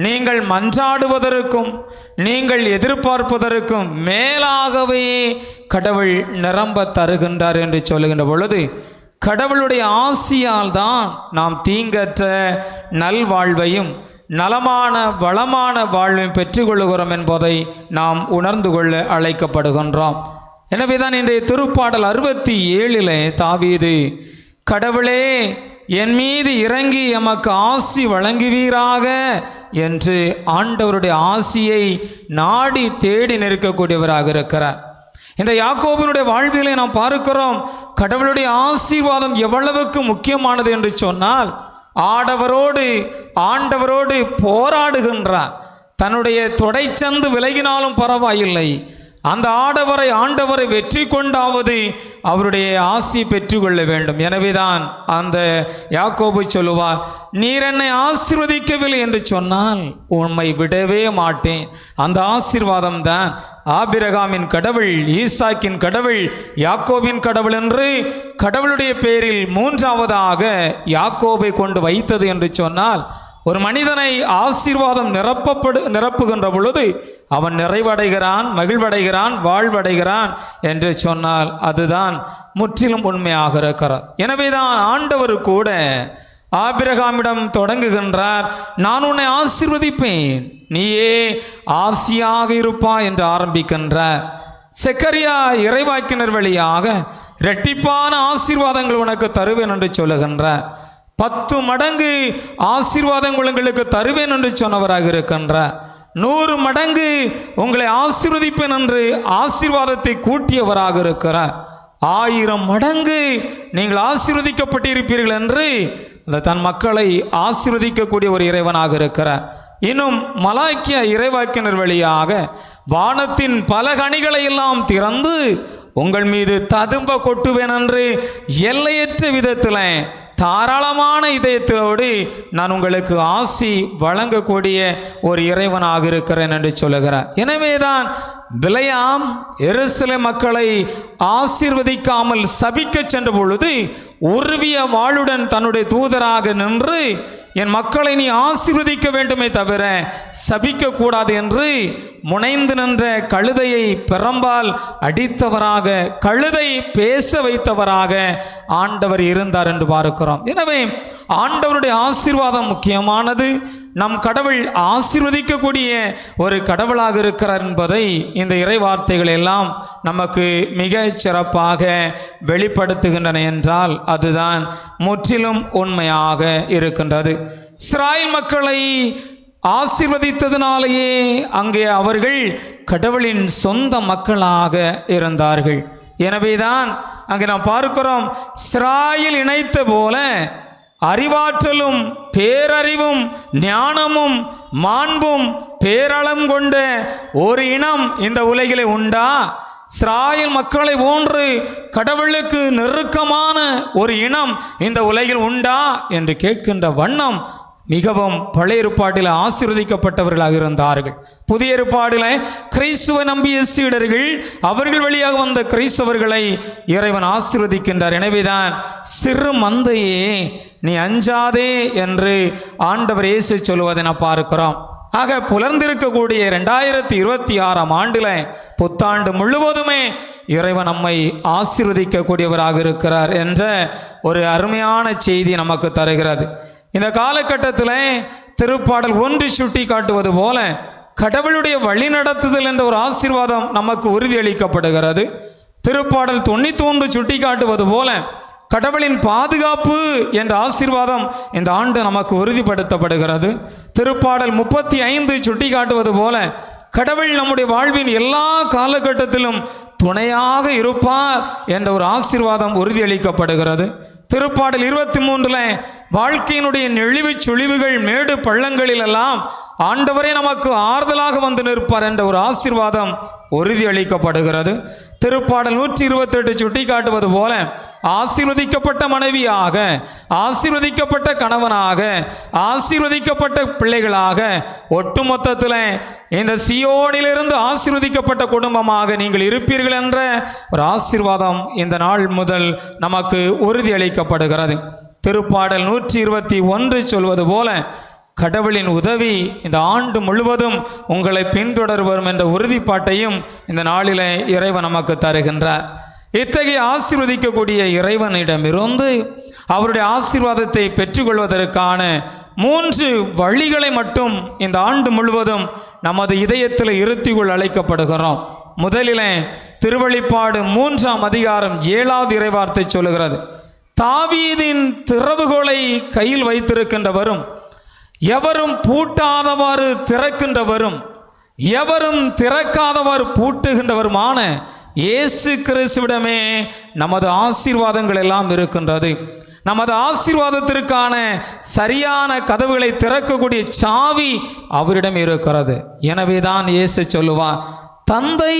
நீங்கள் மன்றாடுவதற்கும் நீங்கள் எதிர்பார்ப்பதற்கும் மேலாகவே கடவுள் நிரம்ப தருகின்றார் என்று சொல்லுகின்ற பொழுது, கடவுளுடைய ஆசியால் தான் நாம் தீங்கற்ற நல்வாழ்வையும் நலமான வளமான வாழ்வையும் பெற்றுக்கொள்கிறோம் என்பதை நாம் உணர்ந்து கொள்ள அழைக்கப்படுகின்றோம். எனவேதான் இன்றைய திருப்பாடல் 67 தாவீது, கடவுளே என் மீது இறங்கி எமக்கு ஆசி வழங்குவீராக என்று ஆண்டவருடைய ஆசியை நாடி தேடி நிற்கக்கூடியவராக இருக்கிறார். இந்த யாக்கோபினுடைய வாழ்விலே நாம் பார்க்கிறோம், கடவுளுடைய ஆசீர்வாதம் எவ்வளவுக்கு முக்கியமானது என்று சொன்னால், ஆண்டவரோடு போராடுகின்றார். தன்னுடைய தொடைச்சந்து விலகினாலும் பரவாயில்லை, அந்த ஆண்டவரை வெற்றி கொண்டாவது அவருடைய ஆசி பெற்றுக்கொள்ள வேண்டும். எனவேதான் அந்த யாக்கோபு சொல்லுவார், நீர் என்னை ஆசீர்வதிக்கவில்லை என்று சொன்னால் உம்மை விடவே மாட்டேன். அந்த ஆசீர்வாதம் தான் ஆபிரகாமின் கடவுள், ஈசாக்கின் கடவுள், யாக்கோபின் கடவுள் என்று கடவுளுடைய பேரில் 3வது யாக்கோபை கொண்டு வைத்தது என்று சொன்னால், ஒரு மனிதனை ஆசீர்வாதம் நிரப்புகின்ற பொழுது அவன் நிறைவடைகிறான், மகிழ்வடைகிறான், வாழ்வடைகிறான் என்று சொன்னால் அதுதான் முற்றிலும் உண்மையாக இருக்கிறார். எனவேதான் ஆண்டவர் கூட ஆபிரகாமிடம் தொடங்குகின்றார், நான் உன்னை ஆசீர்வதிப்பேன், நீயே ஆசியாக இருப்பா என்று ஆரம்பிக்கின்றார். செக்கரியா இறைவாக்கினர் வழியாக இரட்டிப்பான ஆசீர்வாதங்கள் உனக்கு தருவேன் என்று சொல்லுகின்றார். 10 மடங்கு ஆசீர்வாதங்கள் உங்களுக்கு தருவேன் என்று சொன்னவராக இருக்கின்றார். 100 மடங்கு உங்களை ஆசீர்வதிப்பேன் என்று ஆசீர்வாதத்தை கூட்டியவராக இருக்கிறார். 1000 மடங்கு நீங்கள் ஆசீர்வதிக்கப்பட்டிருப்பீர்கள் என்று அந்த தன் மக்களை ஆசீர்வதிக்கக்கூடிய ஒரு இறைவனாக இருக்கிறார். இன்னும் மலாக்கிய இறைவாக்கினர் வழியாக வானத்தின் பல கனிகளை எல்லாம் திறந்து உங்கள் மீது ததும்ப கொட்டுவேன் என்று எல்லையற்ற விதத்தில் தாராளமான இதயத்தோடு நான் உங்களுக்கு ஆசி வழங்கக்கூடிய ஒரு இறைவனாக இருக்கிறேன் என்று சொல்லுகிறார். எனவேதான் பிலேயாம் எருசலேம் மக்களை ஆசீர்வதிக்காமல் சபிக்க சென்ற பொழுது உருவிய வாளுடன் தன்னுடைய தூதராக நின்று, என் மக்களை நீ ஆசீர்வதிக்க வேண்டுமே தவிர சபிக்க கூடாது என்று முனைந்து நின்ற கழுதையை பெரம்பால் அடித்தவராக, கழுதை பேச வைத்தவராக ஆண்டவர் இருந்தார் என்று பார்க்கிறோம். எனவே ஆண்டவருடைய ஆசீர்வாதம் முக்கியமானது. நம் கடவுள் ஆசீர்வதிக்கக்கூடிய ஒரு கடவுளாக இருக்கிறார் என்பதை இந்த இறை வார்த்தைகள் எல்லாம் நமக்கு மிக சிறப்பாக வெளிப்படுத்துகின்றன என்றால் அதுதான் முற்றிலும் உண்மையாக இருக்கின்றது. இஸ்ராயேல் மக்களை ஆசீர்வதித்ததினாலேயே அங்கே அவர்கள் கடவுளின் சொந்த மக்களாக இருந்தார்கள். எனவேதான் அங்கே நாம் பார்க்கிறோம், இஸ்ராயேல் இணைத்த போல அறிவாற்றலும் பேரறிவும் ஞானமும் மாண்பும் பேரளம் கொண்ட ஒரு இனம் இந்த உலகிலே உண்டா? இஸ்ராயேல் மக்களை போன்று கடவுளுக்கு நெருக்கமான ஒரு இனம் இந்த உலகில் உண்டா என்று கேட்கின்ற வண்ணம் மிகவும் பழைய ஏற்பாட்டில் ஆசீர்வதிக்கப்பட்டவர்களாக இருந்தார்கள். புதிய ஏற்பாட்டில் கிறிஸ்துவ நம்பிய சீடர்கள், அவர்கள் வழியாக வந்த கிறிஸ்தவர்களை இறைவன் ஆசீர்வதிக்கின்றார். எனவேதான் சிறு மந்தையே நீ அஞ்சாதே என்று ஆண்டவர் இயேசு சொல்வதை நான் பார்க்கிறோம். ஆக புலர்ந்திருக்கக்கூடிய 2026ஆம் ஆண்டில் புத்தாண்டு முழுவதுமே இறைவன் நம்மை ஆசீர்வதிக்கக்கூடியவராக இருக்கிறார் என்ற ஒரு அருமையான செய்தி நமக்கு தருகிறது. இந்த காலகட்டத்தில் திருப்பாடல் 1 சுட்டி காட்டுவது போல கடவுளுடைய வழிநடத்துதல் என்ற ஒரு ஆசீர்வாதம் நமக்கு உறுதியளிக்கப்படுகிறது. திருப்பாடல் 91 சுட்டி காட்டுவது போல கடவுளின் பாதுகாப்பு என்ற ஆசீர்வாதம் இந்த ஆண்டு நமக்கு உறுதிப்படுத்தப்படுகிறது. திருப்பாடல் 35 சுட்டி காட்டுவது போல கடவுள் நம்முடைய வாழ்வின் எல்லா காலகட்டத்திலும் துணையாக இருப்பார் என்ற ஒரு ஆசீர்வாதம் உறுதியளிக்கப்படுகிறது. திருப்பாடல் 23 வாழ்க்கையினுடைய நெளிவு சுழிவுகள் மேடு பள்ளங்களிலெல்லாம் ஆண்டவரே நமக்கு ஆறுதலாக வந்து நிற்பார் என்ற ஒரு ஆசீர்வாதம் உறுதியளிக்கப்படுகிறது. திருப்பாடல் 128 சுட்டி காட்டுவது போல ஆசீர்வதிக்கப்பட்ட மனைவியாக, ஆசீர்வதிக்கப்பட்ட கணவனாக, ஆசீர்வதிக்கப்பட்ட பிள்ளைகளாக, ஒட்டுமொத்தத்தில் இந்த சியோனிலிருந்து ஆசீர்வதிக்கப்பட்ட குடும்பமாக நீங்கள் இருப்பீர்கள் என்ற ஒரு ஆசீர்வாதம் இந்த நாள் முதல் நமக்கு உறுதியளிக்கப்படுகிறது. திருப்பாடல் 121 சொல்வது போல கடவுளின் உதவி இந்த ஆண்டு முழுவதும் உங்களை பின்தொடர் வரும் என்ற உறுதிப்பாட்டையும் இந்த நாளிலே இறைவன் நமக்கு தருகின்றார். இத்தகைய ஆசீர்வதிக்கக்கூடிய இறைவனிடமிருந்து அவருடைய ஆசீர்வாதத்தை பெற்றுக்கொள்வதற்கான 3 வழிகளை மட்டும் இந்த ஆண்டு முழுவதும் நமது இதயத்தில் இருத்திக்குள் அழைக்கப்படுகிறோம். முதலிலே திருவெளிப்பாடு 3ஆம் அதிகாரம் 7வது இறைவார்த்தை சொல்லுகிறது, தாவீதின் திறவுகோலை கையில் வைத்திருக்கின்றவரும் எவரும் பூட்டாதவாறு திறக்கின்றவரும் எவரும் திறக்காதவாறு பூட்டுகின்றவருமான இயேசு கிறிஸ்துவிடமே நமது ஆசீர்வாதங்கள் எல்லாம் இருக்கின்றது. நமது ஆசீர்வாதத்திற்கான சரியான கதவுகளை திறக்கக்கூடிய சாவி அவரிடம் இருக்கிறது. எனவே தான் இயேசு சொல்லுவார், தந்தை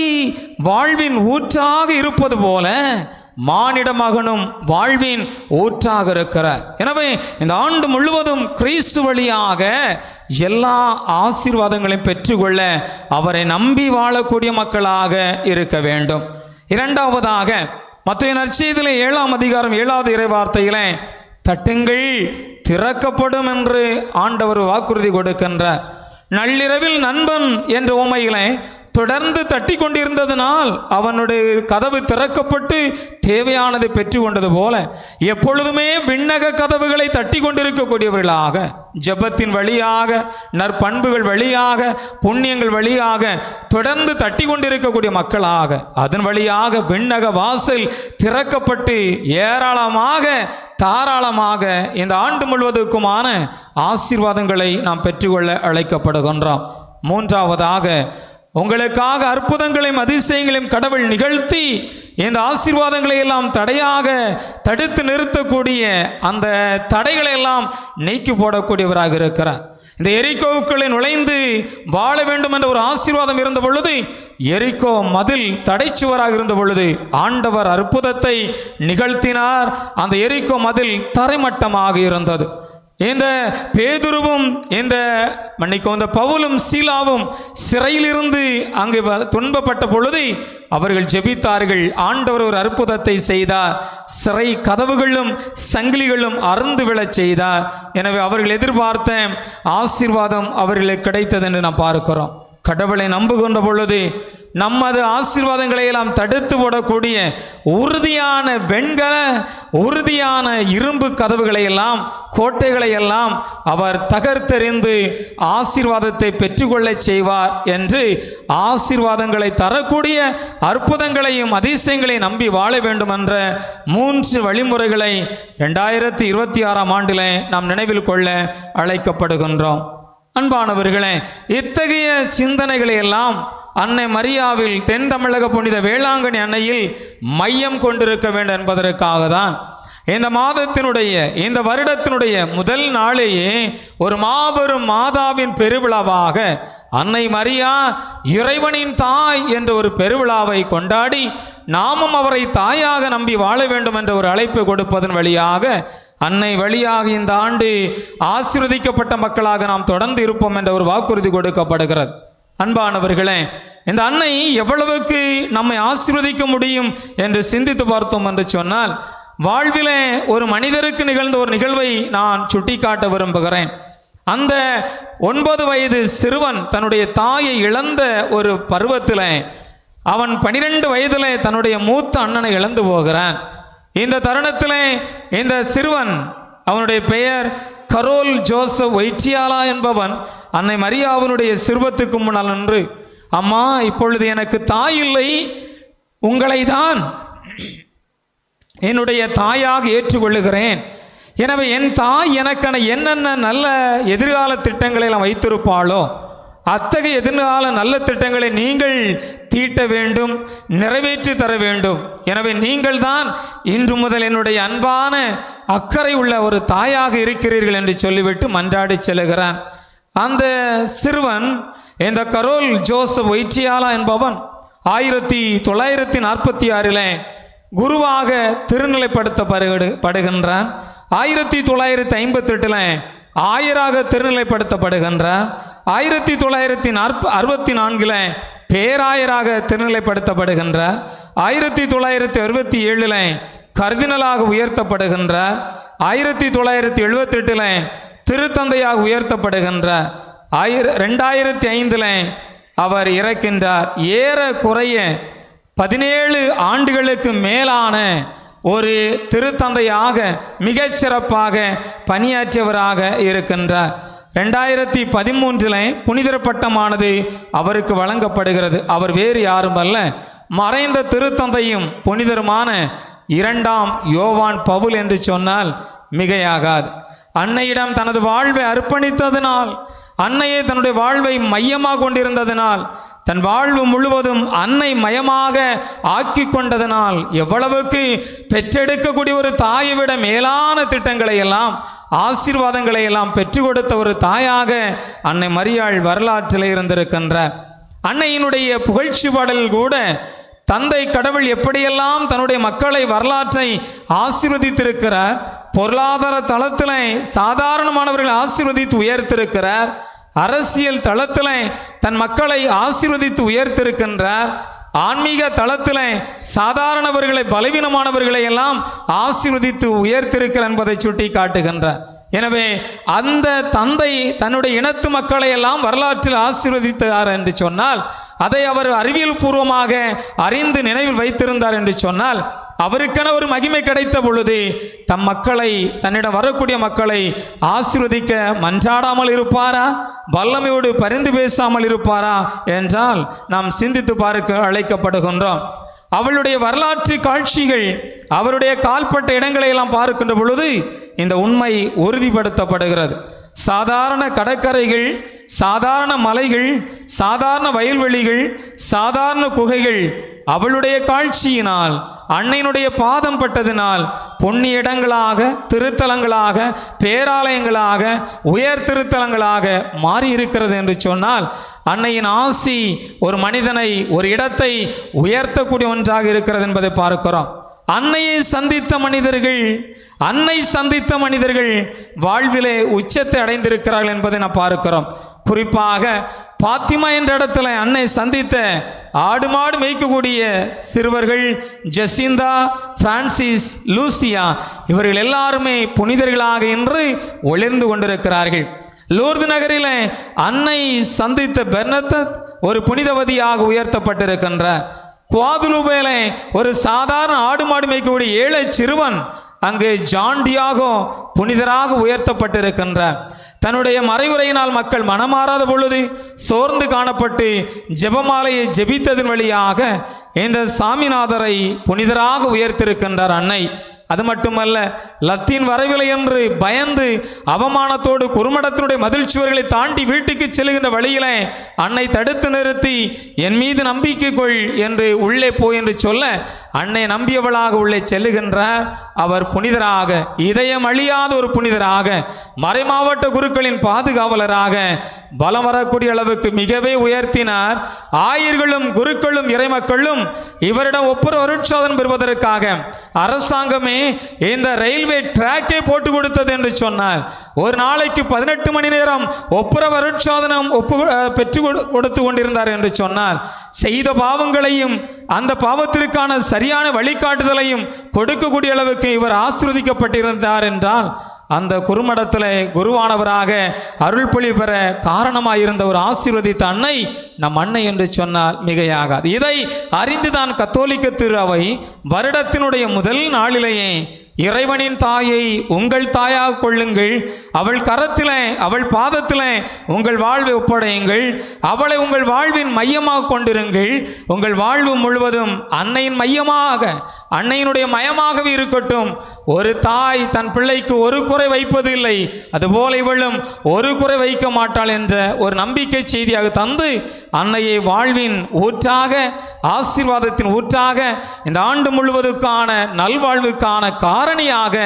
வாழ்வின் ஊற்றாக இருப்பது போல மானிட மகனும் வாழ்வின் ஊற்றாக இருக்கிறார். எனவே இந்த ஆண்டு முழுவதும் கிறிஸ்து வழியாக எல்லா ஆசீர்வாதங்களையும் பெற்றுக்கொள்ள அவரை நம்பி வாழக்கூடிய மக்களாக இருக்க வேண்டும். இரண்டாவதாக மத்தேயு நற்செய்தியிலே 7ஆம் அதிகாரம் 7வது இறைவார்த்தையிலே தட்டுங்கள் திறக்கப்படும் என்று ஆண்டவர் வாக்குறுதி கொடுக்கின்றார். நள்ளிரவில் நண்பன் என்ற உவமையிலே தொடர்ந்து தட்டி கொண்டிருந்ததனால் அவனுடைய கதவு திறக்கப்பட்டு தேவையானதை பெற்று கொண்டது போல எப்பொழுதுமே விண்ணக கதவுகளை தட்டி கொண்டிருக்கக்கூடியவர்களாக, ஜெபத்தின் வழியாக, நற்பண்புகள் வழியாக, புண்ணியங்கள் வழியாக தொடர்ந்து தட்டி கொண்டிருக்கக்கூடிய மக்களாக, அதன் வழியாக விண்ணக வாசல் திறக்கப்பட்டு ஏராளமாக தாராளமாக இந்த ஆண்டு முழுவதுக்குமான ஆசீர்வாதங்களை நாம் பெற்றுக்கொள்ள அழைக்கப்படுகின்றோம். மூன்றாவதாக உங்களுக்காக அற்புதங்களையும் அதிசயங்களையும் கடவுள் நிகழ்த்தி இந்த ஆசீர்வாதங்களை எல்லாம் தடையாக தடுத்து நிறுத்தக்கூடிய அந்த தடைகளை எல்லாம் நீக்கி போடக்கூடியவராக இருக்கிறார். இந்த எரிகோவுக்குள்ளே நுழைந்து வாழ வேண்டும் என்ற ஒரு ஆசீர்வாதம் இருந்த பொழுது, எரிகோ மதில் தடைச்சுவராக இருந்த பொழுது ஆண்டவர் அற்புதத்தை நிகழ்த்தினார். அந்த எரிகோ மதில் தரைமட்டமாக இருந்தது. இந்த பேதுருவும் இந்த பவுலும் சீலாவும் சிறையிலிருந்து அங்கு துன்பப்பட்ட பொழுது அவர்கள் ஜெபித்தார்கள். ஆண்டவர் ஒரு அற்புதத்தை செய்தார். சிறை கதவுகளும் சங்கிலிகளும் அறுந்து விழச் செய்தார். எனவே அவர்கள் எதிர்பார்த்த ஆசீர்வாதம் அவர்களுக்கு கிடைத்தது என்று நாம் பார்க்கிறோம். கடவுளை நம்புகின்ற பொழுது நமது ஆசீர்வாதங்களை எல்லாம் தடுத்து போடக்கூடிய உறுதியான உறுதியான இரும்பு கதவுகளை எல்லாம், கோட்டைகளை எல்லாம் அவர் தகர்த்தெறிந்து ஆசீர்வாதத்தை பெற்றுக்கொள்ள செய்வார் என்று ஆசீர்வாதங்களை தரக்கூடிய அற்புதங்களையும் அதிசயங்களையும் நம்பி வாழ வேண்டும் என்ற 3 வழிமுறைகளை 2026ஆம் ஆண்டில் நாம் நினைவில் கொள்ள அழைக்கப்படுகின்றோம். அன்பானவர்களே, இத்தகைய சிந்தனைகளை எல்லாம் அன்னை மரியாவில் தென் தமிழக புனித வேளாங்கண்ணி அன்னையில் மையம் கொண்டிருக்க வேண்டும் என்பதற்காக தான் இந்த மாதத்தினுடைய இந்த வருடத்தினுடைய முதல் நாளேயே ஒரு மாபெரும் மாதாவின் பெருவிழாவாக அன்னை மரியா இறைவனின் தாய் என்ற ஒரு பெருவிழாவை கொண்டாடி நாமும் அவரை தாயாக நம்பி வாழ வேண்டும் என்ற ஒரு அழைப்பு கொடுப்பதன் வழியாக அன்னை வழியாக இந்த ஆண்டு ஆசீர்வதிக்கப்பட்ட மக்களாக நாம் தொடர்ந்து இருப்போம் என்ற ஒரு வாக்குறுதி கொடுக்கப்படுகிறது. அன்பானவர்களே, இந்த அன்னை எவ்வளவுக்கு நம்மை ஆசீர்வதிக்க முடியும் என்று சிந்தித்து பார்த்தோம் என்று சொன்னால், வாழ்விலே ஒரு மனிதருக்கு நிகழ்ந்த ஒரு நிகழ்வை நான் சுட்டிக்காட்ட விரும்புகிறேன். அந்த 9 வயது சிறுவன் தன்னுடைய தாயை இழந்த ஒரு பருவத்தில் அவன் 12 வயதில் தன்னுடைய மூத்த அண்ணனை இழந்து போகிறான். இந்த தருணத்தில் இந்த சிறுவன், அவனுடைய பெயர் கரோல் ஜோசப் ஒய்டியாலா என்பவன், அன்னை மரியாவினுடைய சிறுவத்துக்கு முன்னால் நின்று, அம்மா, இப்பொழுது எனக்கு தாய் இல்லை, உங்களை தான் என்னுடைய தாயாக ஏற்றுக்கொள்ளுகிறேன். எனவே என் தாய் எனக்கென என்னென்ன நல்ல எதிர்கால திட்டங்களை எல்லாம் வைத்திருப்பாளோ அத்தகைய எதிர்கால நல்ல திட்டங்களை நீங்கள் தீட்ட வேண்டும், நிறைவேற்றி தர வேண்டும். எனவே நீங்கள் தான் இன்று முதல் என்னுடைய அன்பான அக்கறை உள்ள ஒரு தாயாக இருக்கிறீர்கள் என்று சொல்லிவிட்டு மன்றாடி செல்கிறான். அந்த சிறுவன், இந்த கரோல் ஜோசப் ஒய்டியாலா என்பவன் 1946 குருவாக திருநிலைப்படுத்தப்படுகின்றான். 1958 ஆயராக திருநிலைப்படுத்தப்படுகின்றார். 1964 பேராயராக திருநிலைப்படுத்தப்படுகின்றார். 1967 கர்தினலாக உயர்த்தப்படுகின்றார். 1978 திருத்தந்தையாக உயர்த்தப்படுகின்றார். 2005 அவர் இறக்கின்றார். ஏறக்குறைய 17 ஆண்டுகளுக்கு மேலான ஒரு திருத்தந்தையாக மிகச்சிறப்பாக பணியாற்றியவராக இருக்கின்றார். 2013 புனிதர் பட்டமானது அவருக்கு வழங்கப்படுகிறது. அவர் வேறு யாரும் அல்ல, மறைந்த திருத்தந்தையும் புனிதருமான 2ஆம் யோவான் பவுல் என்று சொன்னால் மிகையாகாது. அன்னையிடம் தனது வாழ்வை அர்ப்பணித்ததினால், அன்னையை தன்னுடைய வாழ்வை மையமாக கொண்டிருந்ததினால், தன் வாழ்வு முழுவதும் அன்னை மயமாக ஆக்கி கொண்டதனால், எவ்வளவுக்கு பெற்றெடுக்கக்கூடிய ஒரு தாயை விட மேலான திட்டங்களை எல்லாம், ஆசீர்வாதங்களை எல்லாம் பெற்றுக் கொடுத்த ஒரு தாயாக அன்னை மரியாள் வரலாற்றில் இருந்திருக்கின்றார். அன்னையினுடைய புகழ்ச்சி பாடலில் கூட தந்தை கடவுள் எப்படியெல்லாம் தன்னுடைய மக்களை வரலாற்றை ஆசீர்வதித்திருக்கிறார், பொருளாதார தளத்தில் சாதாரணமானவர்களை ஆசீர்வதித்து உயர்த்திருக்கிறார், அரசியல் தளத்தில் தன் மக்களை ஆசீர்வதித்து உயர்த்திருக்கின்றார், ஆன்மீக தளத்தில் சாதாரணவர்களை பலவீனமானவர்களை எல்லாம் ஆசீர்வதித்து உயர்த்திருக்கிறார் என்பதை சுட்டி காட்டுகின்றார். எனவே அந்த தந்தை தன்னுடைய இனத்து மக்களை எல்லாம் வரலாற்றில் ஆசீர்வதித்தார் என்று சொன்னால், அதை அவர் அறிவியல் பூர்வமாக அறிந்து நினைவில் வைத்திருந்தார் என்று சொன்னால், அவருக்கென ஒரு மகிமை கிடைத்த பொழுது தம் மக்களை, தன்னிடம் வரக்கூடிய மக்களை ஆசீர்வதிக்க மன்றாடாமல் இருப்பாரா? வல்லமையோடு பரிந்து பேசாமல் இருப்பாரா என்றால் நாம் சிந்தித்து பார்க்க அழைக்கப்படுகின்றோம். அவளுடைய வரலாற்று காட்சிகள், அவருடைய கால்பட்ட இடங்களை எல்லாம் பார்க்கின்ற பொழுது இந்த உண்மை உறுதிப்படுத்தப்படுகிறது. சாதாரண கடற்கரைகள், சாதாரண மலைகள், சாதாரண வயல்வெளிகள், சாதாரண குகைகள் அவளுடைய காட்சியினால், அன்னையினுடைய பாதம் பட்டதினால் பொன்னிய இடங்களாக, திருத்தலங்களாக, பேராலயங்களாக, உயர் திருத்தலங்களாக மாறியிருக்கிறது என்று சொன்னால், அன்னையின் ஆசி ஒரு மனிதனை, ஒரு இடத்தை உயர்த்தக்கூடிய ஒன்றாக இருக்கிறது என்பதை பார்க்கிறோம். அன்னையை சந்தித்த மனிதர்கள், அன்னை சந்தித்த மனிதர்கள் வாழ்விலே உச்சத்தை அடைந்திருக்கிறார்கள் என்பதை நாம் பார்க்கிறோம். குறிப்பாக பாத்திமா என்ற இடத்துல அன்னை சந்தித்த ஆடு மாடு மேய்க்கக்கூடிய சிறுவர்கள் ஜெசிந்தா, பிரான்சிஸ், லூசியா, இவர்கள் எல்லாருமே புனிதர்களாக இன்று ஒளிர்ந்து கொண்டிருக்கிறார்கள். லூர்து நகரில் அன்னை சந்தித்த பெர்னதத் ஒரு புனிதவதியாக உயர்த்தப்பட்டிருக்கின்றார். குவாதுலுபேலே ஒரு சாதாரண ஆடு மாடு மேய்க்கக்கூடிய ஏழை சிறுவன் அங்கு ஜான் டியாகோ புனிதராக உயர்த்தப்பட்டிருக்கின்றார். தன்னுடைய மறைவுரையினால் மக்கள் மனமாறாத பொழுது சோர்ந்து காணப்பட்டு ஜெபமாலையை ஜெபித்ததன் வழியாக இந்த சாமிநாதரை புனிதராக உயர்த்திருக்கின்றார் அன்னை. அது மட்டுமல்ல, லத்தீன் வரவில்லை என்று பயந்து அவமானத்தோடு குறுமடத்தினுடைய மதில் சுவர்களை தாண்டி வீட்டுக்கு செல்கின்ற வழியிலே அன்னை தடுத்து நிறுத்தி, என் மீது நம்பிக்கை கொள் என்று உள்ளே போய் என்று சொல்ல, அன்னை நம்பியவளாக உள்ளே செல்லுகின்றார். அவர் புனிதராக, இதயம் அழியாத ஒரு புனிதராக, மறைமாவட்ட குருக்களின் பாதுகாவலராக பலம் வரக்கூடிய அளவுக்கு மிகவே உயர்த்தினார். ஆயர்களும் குருக்களும் இறைமக்களும் இவரிடம் ஒப்புர அருட்சாதனம் பெறுவதற்காக அரசாங்கமே இந்த ரயில்வே டிராக்கை போட்டு கொடுத்தது என்று சொன்னார். ஒரு நாளைக்கு 18 மணி நேரம் ஒப்புரவு அருட்சாதனம் பெற்று கொடுத்து கொண்டிருந்தார் என்று சொன்னார். செய்த பாவங்களையும் அந்த பாவத்திற்கான சரியான வழிகாட்டுதலையும் கொடுக்கக்கூடிய அளவுக்கு இவர் ஆசீர்வதிக்கப்பட்டிருந்தார் என்றால் அந்த குருமடத்தில் குருவானவராக அருள் பொழி பெற காரணமாயிருந்த ஒரு ஆசீர்வதித்த அன்னை நம் அன்னை என்று சொன்னால் மிகையாகாது. இதை அறிந்துதான் கத்தோலிக்க திரு அவை வருடத்தினுடைய முதல் நாளிலேயே இறைவனின் தாயை உங்கள் தாயாக கொள்ளுங்கள், அவள் கரத்திலே அவள் பாதத்திலே உங்கள் வாழ்வை ஒப்படையுங்கள், அவளை உங்கள் வாழ்வின் மையமாக கொண்டிருங்கள், உங்கள் வாழ்வு முழுவதும் அன்னையின் மையமாக அன்னையினுடைய மயமாகவே இருக்கட்டும். ஒரு தாய் தன் பிள்ளைக்கு ஒரு குறை வைப்பது இல்லை, அதுபோல இவளும் ஒரு குறை வைக்க மாட்டாள் என்ற ஒரு நம்பிக்கை செய்தியாக தந்து அன்னையை வாழ்வின் ஊற்றாக, ஆசீர்வாதத்தின் ஊற்றாக, இந்த ஆண்டு முழுவதுக்கான நல்வாழ்வுக்கான காரணியாக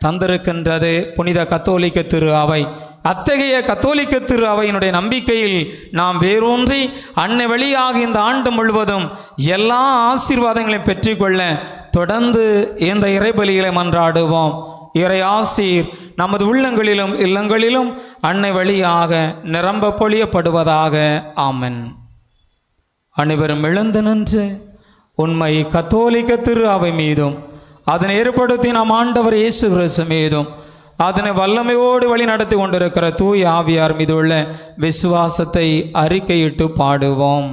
தந்திருக்கின்றது புனித கத்தோலிக்க திரு அவை. அத்தகைய கத்தோலிக்க திரு அவையினுடைய நம்பிக்கையில் நாம் வேரூன்றி அன்னை வழியாக இந்த ஆண்டு முழுவதும் எல்லா ஆசீர்வாதங்களையும் பெற்றுக்கொள்ள தொடர்ந்து இந்த இறைபலிகளை மன்றாடுவோம். இறை ஆசீர் நமது உள்ளங்களிலும் இல்லங்களிலும் அன்னை வழியாக நிரம்ப பொழியப்படுவதாக. ஆமென். அனைவரும் எழுந்து நின்று உண்மை கத்தோலிக்க திரு அவை மீதும் அதனை ஏற்படுத்தி நாம் ஆண்டவர் இயேசு கிறிஸ்து மீதும் அதனை வல்லமையோடு வழி நடத்தி கொண்டிருக்கிற தூய ஆவியார் மீது உள்ள விசுவாசத்தை அறிக்கையிட்டு பாடுவோம்.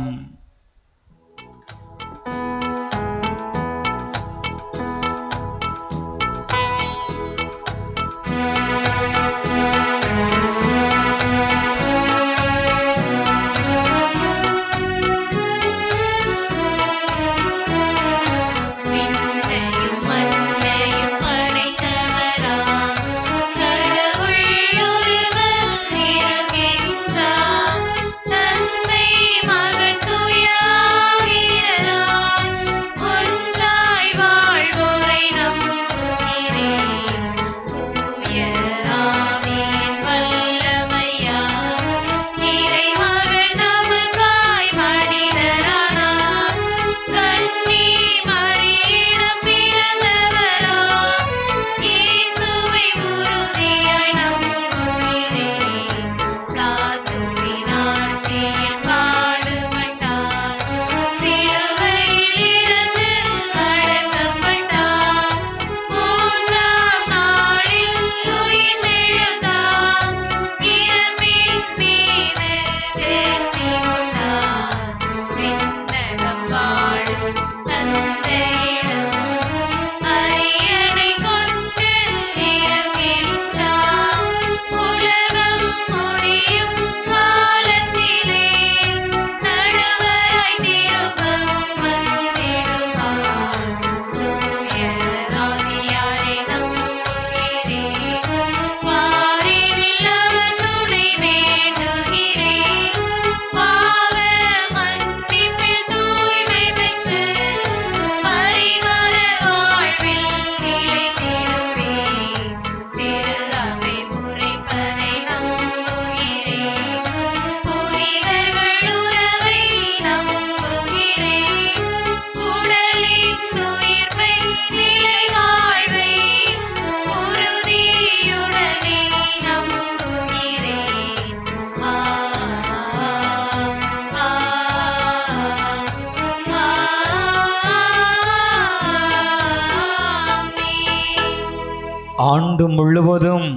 ஆண்டு முழுவதும்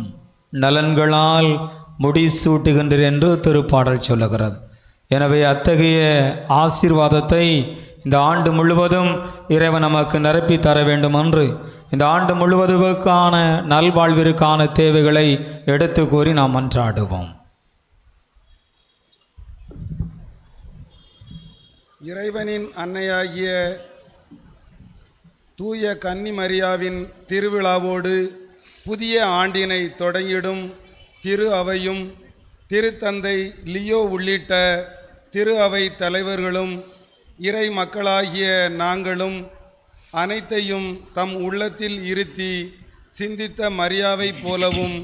நலன்களால் முடிசூட்டுகின்றனர் என்று திருப்பாடல் சொல்லுகிறது. எனவே அத்தகைய ஆசீர்வாதத்தை இந்த ஆண்டு முழுவதும் இறைவன் நமக்கு நிரப்பி தர வேண்டும் என்று இந்த ஆண்டு முழுவதுக்கான நல்வாழ்விற்கான தேவைகளை எடுத்து கூறி நாம் மன்றாடுவோம். இறைவனின் அன்னையாகிய தூய கன்னி மரியாவின் திருவிழாவோடு புதிய ஆண்டினை தொடங்கிடும் திரு அவையும் திருத்தந்தை லியோ உள்ளிட்ட திரு அவை தலைவர்களும் இறை மக்களாகிய நாங்களும் அனைத்தையும் தம் உள்ளத்தில் இருத்தி சிந்தித்த மரியாவைப் போலவும்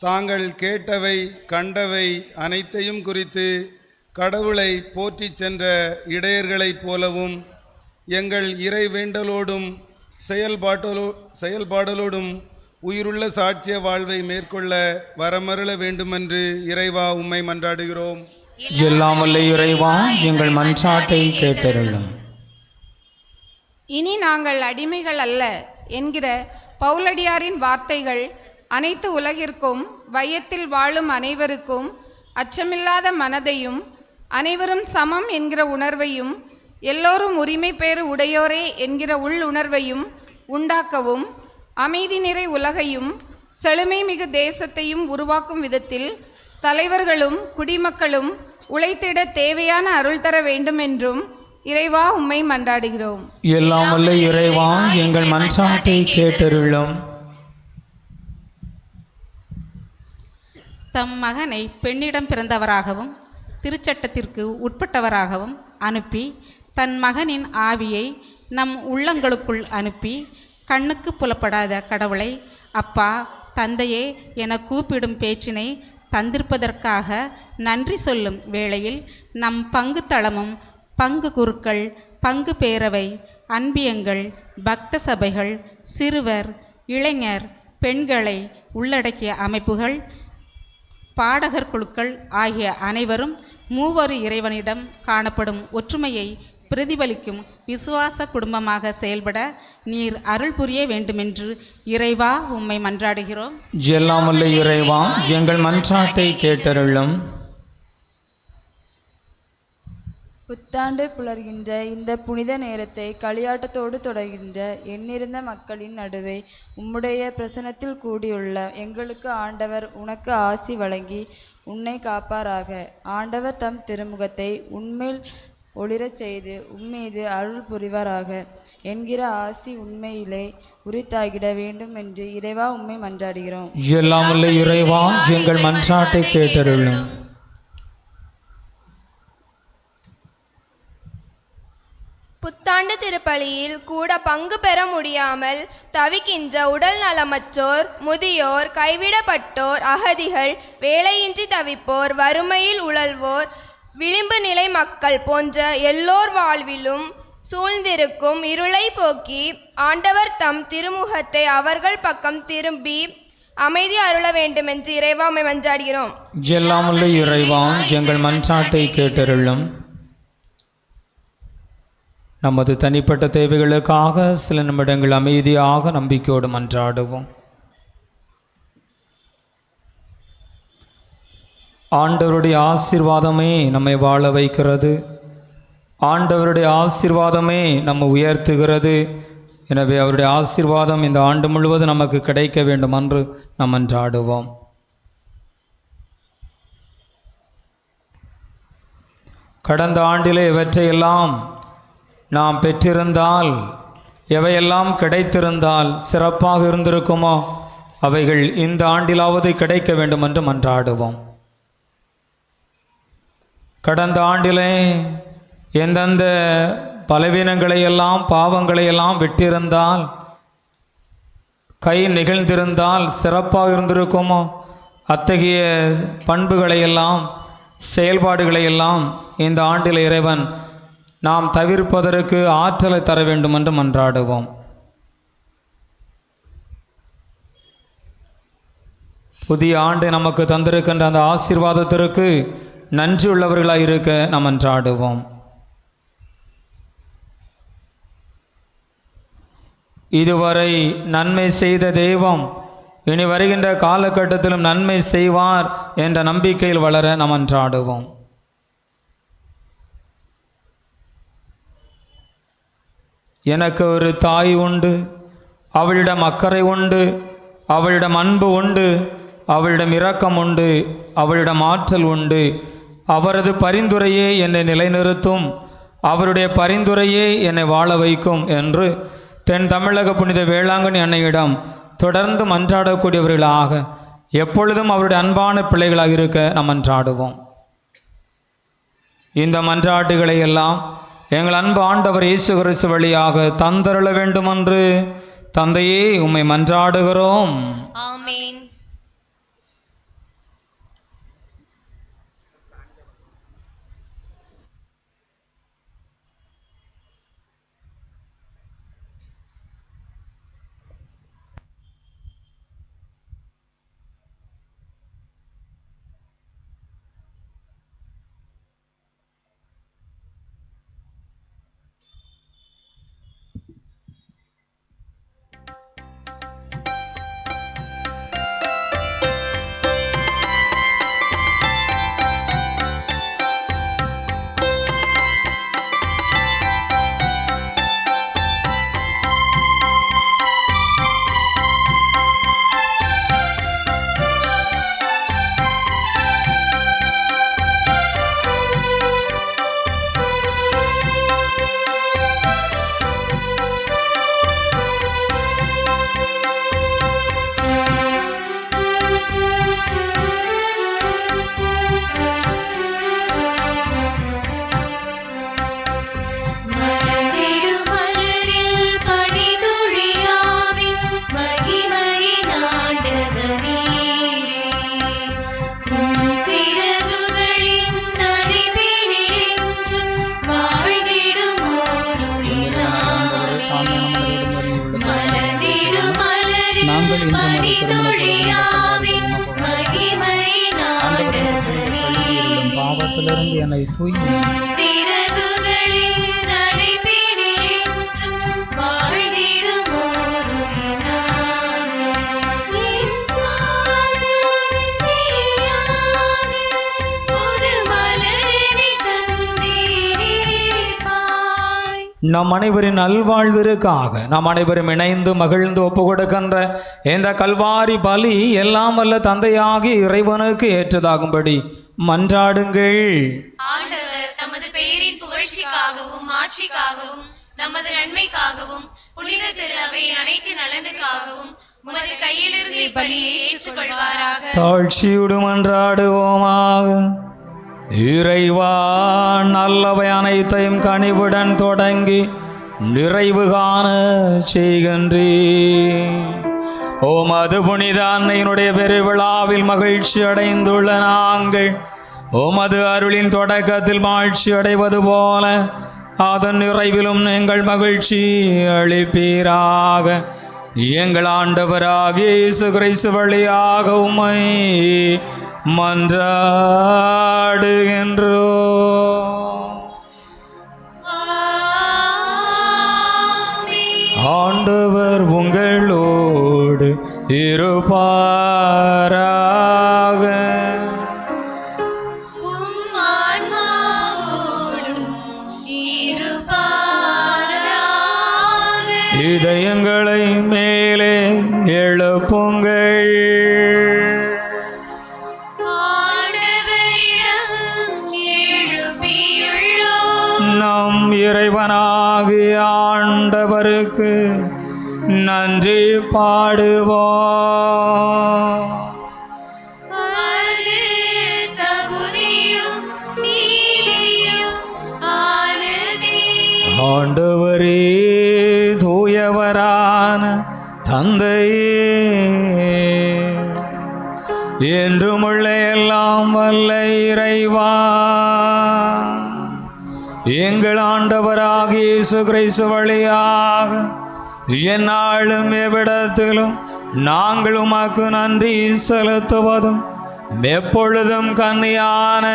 தாங்கள் கேட்டவை கண்டவை அனைத்தையும் குறித்து கடவுளை போற்றிச் சென்ற இடையர்களைப் போலவும் எங்கள் இறை வேண்டலோடும் செயல்பாடலோடும் உயிருள்ள சாட்சிய வாழ்வை மேற்கொள்ள வரமருள வேண்டுமென்று இறைவா உம்மை மன்றாடுகிறோம். எல்லாமல்ல இறைவா, எங்கள் மன்றாட்டை கேட்டருளும். இனி நாங்கள் அடிமைகள் அல்ல என்கிற பவுலடியாரின் வார்த்தைகள் அனைத்து உலகிற்கும் வையத்தில் வாழும் அனைவருக்கும் அச்சமில்லாத மனதையும் அனைவரும் சமம் என்கிற உணர்வையும் எல்லோரும் உரிமை பேறு உடையோரே என்கிற உள் உணர்வையும் உண்டாக்கவும் அமைதி நிறை உலகையும் செழுமை மிகு தேசத்தையும் உருவாக்கும் விதத்தில் தலைவர்களும் குடிமக்களும் உழைத்திட தேவையான அருள் தர வேண்டும் என்றும் இறைவா உம்மை மன்றாடுகிறோம். எல்லாமல்ல இறைவா, எங்கள் மன்றாட்டை கேட்டருளும். தம் மகனை பெண்ணிடம் பிறந்தவராகவும் திருச்சட்டத்திற்கு உட்பட்டவராகவும் அனுப்பி தன் மகனின் ஆவியை நம் உள்ளங்களுக்குள் அனுப்பி கண்ணுக்கு புலப்படாத கடவுளை அப்பா தந்தையே என கூப்பிடும் பேச்சினை தந்திருப்பதற்காக நன்றி சொல்லும் வேளையில் நம் பங்கு தளமும் பங்கு குருக்கள் பங்கு பேரவை அன்பியங்கள் பக்த சபைகள் சிறுவர் இளைஞர் பெண்களை உள்ளடக்கிய அமைப்புகள் பாடகர் குழுக்கள் ஆகிய அனைவரும் மூவரு இறைவனிடம் காணப்படும் ஒற்றுமையை பிரதிபலிக்கும் விசுவாச குடும்பமாக செயல்பட நீர் அருள் புரிய வேண்டுமென்று இறைவா உம்மை மன்றாடுகிறோம். எல்லாமல்ல இறைவா, எங்கள் மன்றாட்டை கேட்டருளும். புத்தாண்டு புலர்கின்ற இந்த புனித நேரத்தை களியாட்டத்தோடு தொடர்கின்ற எண்ணிருந்த மக்களின் நடுவே உம்முடைய பிரசனத்தில் கூடியுள்ள எங்களுக்கு ஆண்டவர் உனக்கு ஆசி வழங்கி உன்னை காப்பாராக. ஆண்டவர் தம் திருமுகத்தை உன்மேல் ஒளிரச் செய்து உம்மீது அருள் புரிவாராக என்கிற ஆசி உண்மையிலே உரித்தாகிட வேண்டும் என்று இறைவா உம்மை மன்றாடுகிறோம். எல்லாமல்ல இறைவா, எங்கள் மன்றாட்டை கேட்டருளும். புத்தாண்டு திருப்பலியில் கூட பங்கு பெற முடியாமல் தவிக்கின்ற உடல் நலமற்றோர், முதியோர், கைவிடப்பட்டோர், அகதிகள், வேலையின்றி தவிப்போர், வறுமையில் உழல்வோர், விளிம்பு நிலை மக்கள் போன்ற எல்லோர் வாழ்விலும் சூழ்ந்திருக்கும் இருளை போக்கி ஆண்டவர் தம் திருமுகத்தை அவர்கள் பக்கம் திரும்பி அமைதி அருள வேண்டுமென்று இறைவா உம்மை மன்றாடுகிறோம். எல்லாமல்ல இறைவா, எங்கள் மன்றாட்டை கேட்டருளும். நமது தனிப்பட்ட தேவைகளுக்காக சில நிமிடங்கள் அமைதியாக நம்பிக்கையோடு மன்றாடுவோம். ஆண்டவருடைய ஆசீர்வாதமே நம்மை வாழ வைக்கிறது. ஆண்டவருடைய ஆசீர்வாதமே நம்ம உயர்த்துகிறது. எனவே அவருடைய ஆசீர்வாதம் இந்த ஆண்டு முழுவதும் நமக்கு கிடைக்க வேண்டும் என்று நாம் மன்றாடுவோம். கடந்த ஆண்டிலே இவற்றையெல்லாம் நாம் பெற்றிருந்தால், எவையெல்லாம் கிடைத்திருந்தால் சிறப்பாக இருந்திருக்குமோ அவைகள் இந்த ஆண்டிலாவது கிடைக்க வேண்டும் என்று மன்றாடுவோம். கடந்த ஆண்டிலே எந்தெந்த பலவீனங்களையெல்லாம் பாவங்களையெல்லாம் விட்டிருந்தால், கை நெகிழ்ந்திருந்தால் சிறப்பாக இருந்திருக்குமோ அத்தகைய பண்புகளையெல்லாம் செயல்பாடுகளையெல்லாம் இந்த ஆண்டில் இறைவன் நாம் தவிர்ப்பதற்கு ஆற்றலை தர வேண்டும் என்று மன்றாடுவோம். புதிய ஆண்டு நமக்கு தந்திருக்கின்ற அந்த ஆசீர்வாதத்திற்கு நன்றியுள்ளவர்களாக இருக்க நாம் மன்றாடுவோம். இதுவரை நன்மை செய்த தெய்வம் இனி வருகின்ற காலகட்டத்திலும் நன்மை செய்வார் என்ற நம்பிக்கையில் வளர நாம் மன்றாடுவோம். எனக்கு ஒரு தாய் உண்டு, அவளிடம் அக்கறை உண்டு, அவளிடம் அன்பு உண்டு, அவளிடம் இரக்கம் உண்டு, அவளிடம் ஆற்றல் உண்டு. அவரது பரிந்துரையே என்னை நிலைநிறுத்தும், அவருடைய பரிந்துரையே என்னை வாழ வைக்கும் என்று தென் தமிழக புனித வேளாங்கண்ணி அன்னையிடம் தொடர்ந்து மன்றாடக்கூடியவர்களாக எப்பொழுதும் அவருடைய அன்பான பிள்ளைகளாக இருக்க நாம் மன்றாடுவோம். இந்த மன்றாட்டுகளை எல்லாம் எங்கள் அன்பு ஆண்டவர் இயேசு கிறிஸ்து வழியாக தந்தருள வேண்டுமென்று தந்தையே உம்மை மன்றாடுகிறோம். ஆமென். பாவத்திலிருந்து என்னை தூய்மை நம் அனைவரின் நல்வாழ்விற்காக நாம் அனைவரும் இணைந்து மகிழ்ந்து ஒப்பு கொடுக்கின்ற இந்த கல்வாரி பலி எல்லாம் வல்ல தந்தையாகிய இறைவனுக்கு ஏற்றதாகும்படி மன்றாடுங்கள். ஆண்டவர் தமது பெயரின் புகழ்ச்சிக்காகவும் மாட்சிக்காகவும் நமது நன்மைக்காகவும் புனித திரு அவை அனைத்து நலனுக்காகவும் உமது கையிலிருந்து இப்பலியை ஏற்றுக்கொள்வாராக. தாழ்ச்சியுடு மன்றாடுவோமாக. இறைவா, நல்லவை அனைத்தையும் கனிவுடன் தொடங்கி நிறைவு காண செய்கின்றே. உமது புனித அன்னையினுடைய பெருவிழாவில் மகிழ்ச்சி அடைந்துள்ள நாங்கள் உமது அருளின் தொடக்கத்தில் மாழ்ச்சி அடைவது போல அதன் நிறைவிலும் எங்கள் மகிழ்ச்சி அளிப்பீராக. எங்கள் ஆண்டவராகிய இயேசு கிறிஸ்து வழியாக உம்மை மன்றாடுகின்றோம். ஆண்டவர் உங்களோடு இருப்பாராக. இதயங்களை மேலே எழுப்புங்கள். நம் இறைவனாகிய ஆண்டவருக்கு நன்றி பாடுவோம். ஆண்டவரே, தூயவரான தந்தையே, என்றுமுள்ள எல்லாம் வல்ல இறைவா, எங்கள் ஆண்டவராகிய இயேசு கிறிஸ்து வழியாக எந்நாளும் எவ்விடத்திலும் நாங்கள் உமக்கு நன்றி செலுத்துவதும் எப்பொழுதும் கன்னியான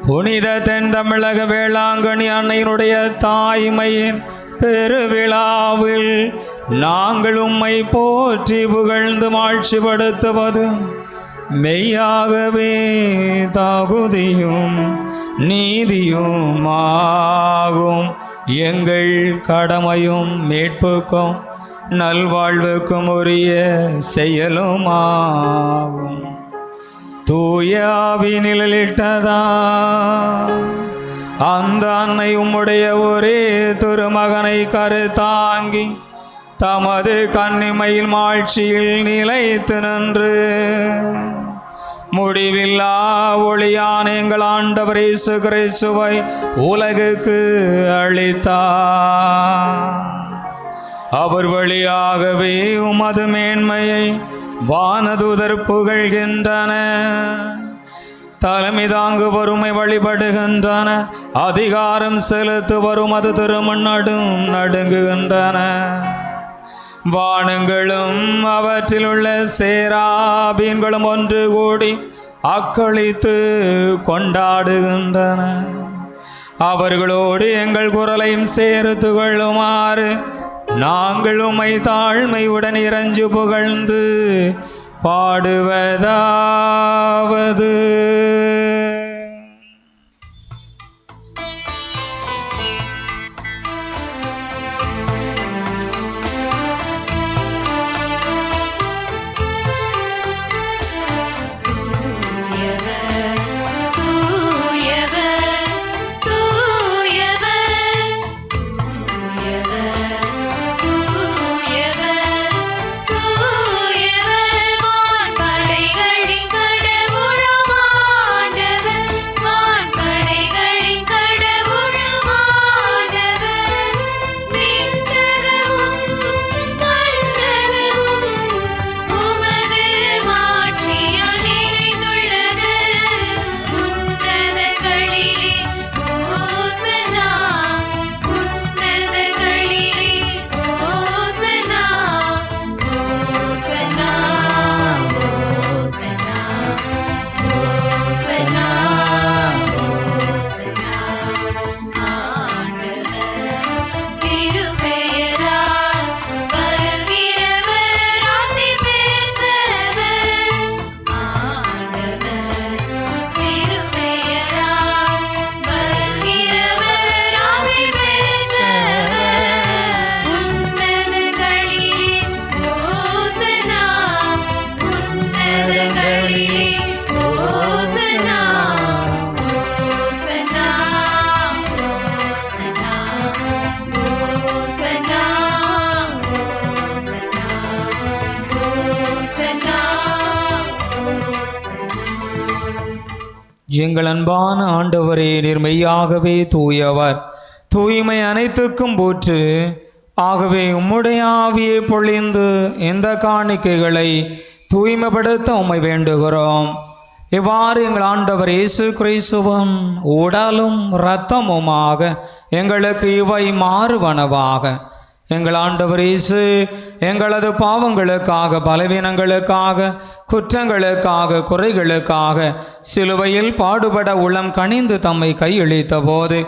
புனித தென் தமிழக வேளாங்கண்ணி அன்னையினுடைய தாய்மையின் பெருவிழாவில் நாங்கள் உம்மை போற்றி புகழ்ந்து மாட்சிப்படுத்துவதும் மெய்யாகவே தகுதியும் நீதியுமாகும். எங்கள் கடமையும் மீட்புக்கும் நல்வாழ்வுக்கும் உரிய செயலுமாகும். தூய ஆவியினிலிட்டதா அந்த அன்னை உம்முடைய ஒரே திருமகனை கருத்தாங்கி தமது கன்னிமையில் மாட்சியில் நிலைத்து நின்று முடிவில்லா ஒளியான எங்கள் ஆண்டவர் இயேசு கிறிஸ்துவை உலகுக்கு அளித்தார். அவர் வழியாகவே உமது மேன்மையை வானதூதர் புகழ்கின்றன. தலைமை தாங்கு வறுமை வழிபடுகின்றன. அதிகாரம் செலுத்துவரும் அது திருமண் நடுங்குகின்றன. வானங்களும் அவற்றில் உள்ள சேராபீன்களும் ஒன்று கூடி அக்களித்து கொண்டாடுகின்றன. அவர்களோடு எங்கள் குரலையும் சேர்த்து கொள்ளுமாறு நாங்கள் உம்மை தாழ்மையுடன் இறைஞ்சு புகழ்ந்து பாடுவதாவது. எங்கள் அன்பான ஆண்டவரே, நீர் மெய்யாகவே தூயவர், தூய்மை அனைத்துக்கும் போற்று. ஆகவே உம்முடைய ஆவியை பொழிந்து இந்த காணிக்கைகளை தூய்மைப்படுத்த உம்மை வேண்டுகிறோம். இவ்வாறு எங்கள் ஆண்டவர் இயேசு கிறிஸ்துவின் உடலும் இரத்தமுமாக எங்களுக்கு இவை மாறுவனவாக. எங்கள் ஆண்டவர் இயேசு எங்களது பாவங்களுக்காக, பலவீனங்களுக்காக, குற்றங்களுக்காக, குறைகளுக்காக சிலுவையில் பாடுபட உளம் கனிந்து தம்மை கையளித்த போது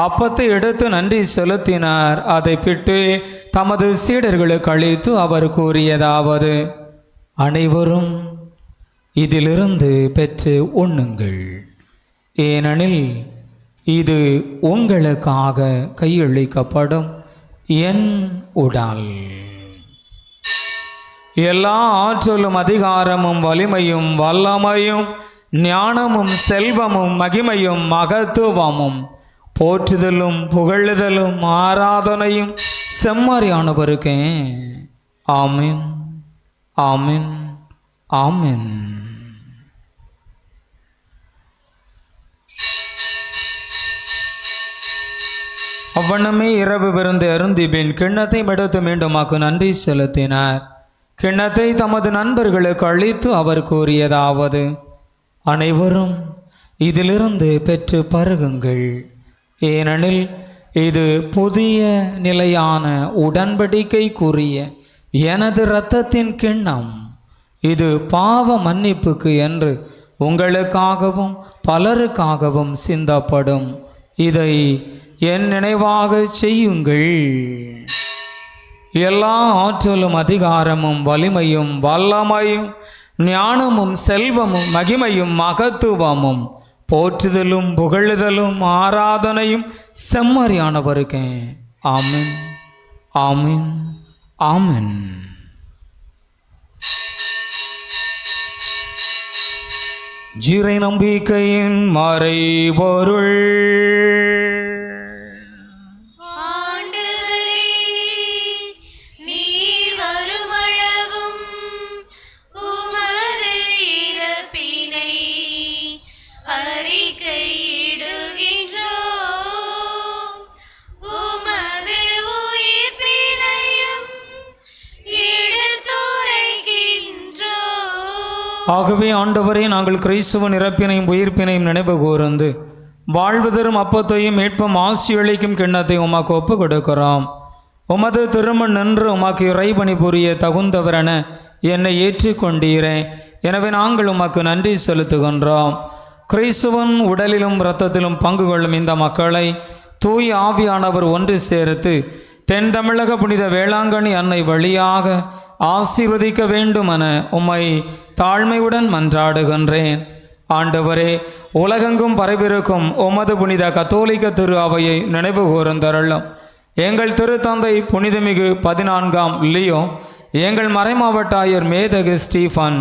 அப்பத்தை எடுத்து நன்றி செலுத்தினார். அதை பிட்டு தமது சீடர்களுக்கு அளித்து அவர் கூறியதாவது: அனைவரும் இதிலிருந்து பெற்று உண்ணுங்கள், ஏனெனில் இது உங்களுக்காக கையளிக்கப்படும் என் உடல். எல்லா ஆற்றலும் அதிகாரமும் வலிமையும் வல்லமையும் ஞானமும் செல்வமும் மகிமையும் மகத்துவமும் போற்றுதலும் புகழுதலும் ஆராதனையும் செம்மறியானவருக்கே. ஆமென், ஆமென், ஆமென். அவ்வண்ணமே இரவு விருந்து அருந்தி பின் கிண்ணத்தை எடுத்து மீண்டுமாக்கு நன்றி செலுத்தினார். கிண்ணத்தை தமது நண்பர்களுக்கு அளித்து அவர் கூறியதாவது: அனைவரும் இதிலிருந்து பெற்று பருகுங்கள், ஏனெனில் இது புதிய நிலையான உடன்படிக்கைக்குரிய எனது இரத்தத்தின் கிண்ணம். இது பாவ மன்னிப்புக்கு என்று உங்களுக்காகவும் பலருக்காகவும் சிந்தப்படும். இதை என் நினைவாக செய்யுங்கள். எல்லா ஆற்றலும் அதிகாரமும் வலிமையும் வல்லமையும் ஞானமும் செல்வமும் மகிமையும் மகத்துவமும் போற்றுதலும் புகழுதலும் ஆராதனையும் செம்மறியானவருக்கே. ஆமென், ஆமென், ஆமென். ஜீரை நம்பிக்கையின் மறைபொருள். நீர் வருமளவும் உமது இறப்பினை ஆகவே ஆண்டவரே, நாங்கள் கிறிஸ்துவின் இறப்பினையும் உயிர்ப்பினையும் நினைவு கூர்ந்து வாழ்வு தரும் அப்பத்தையும் மீட்பும் ஆசியளிக்கும் கிண்ணத்தை உமக்கு ஒப்பு கொடுக்கிறோம். உமது திருமண் நின்று உமக்கு இறைபணி புரிய தகுந்தவரென என்னை ஏற்றுக்கொண்டீரே. எனவே நாங்கள் உமக்கு நன்றி செலுத்துகின்றோம். கிறிஸ்துவின் உடலிலும் இரத்தத்திலும் பங்கு கொள்ளும் இந்த மக்களை தூய் ஆவியானவர் ஒன்று சேர்த்து தென் தமிழக புனித வேளாங்கண்ணி அன்னை வழியாக ஆசீர்வதிக்க வேண்டுமென உம்மை தாழ்மையுடன் மன்றாடுகின்றேன். ஆண்டவரே, உலகெங்கும் பரவிருக்கும் உமது புனித கத்தோலிக்க திரு அவையை நினைவு கூர்ந்தருளும். எங்கள் திருத்தந்தை புனிதமிகு 14ஆம் லியோ, எங்கள் மறைமாவட்ட ஆயர் மேதகு ஸ்டீஃபன்,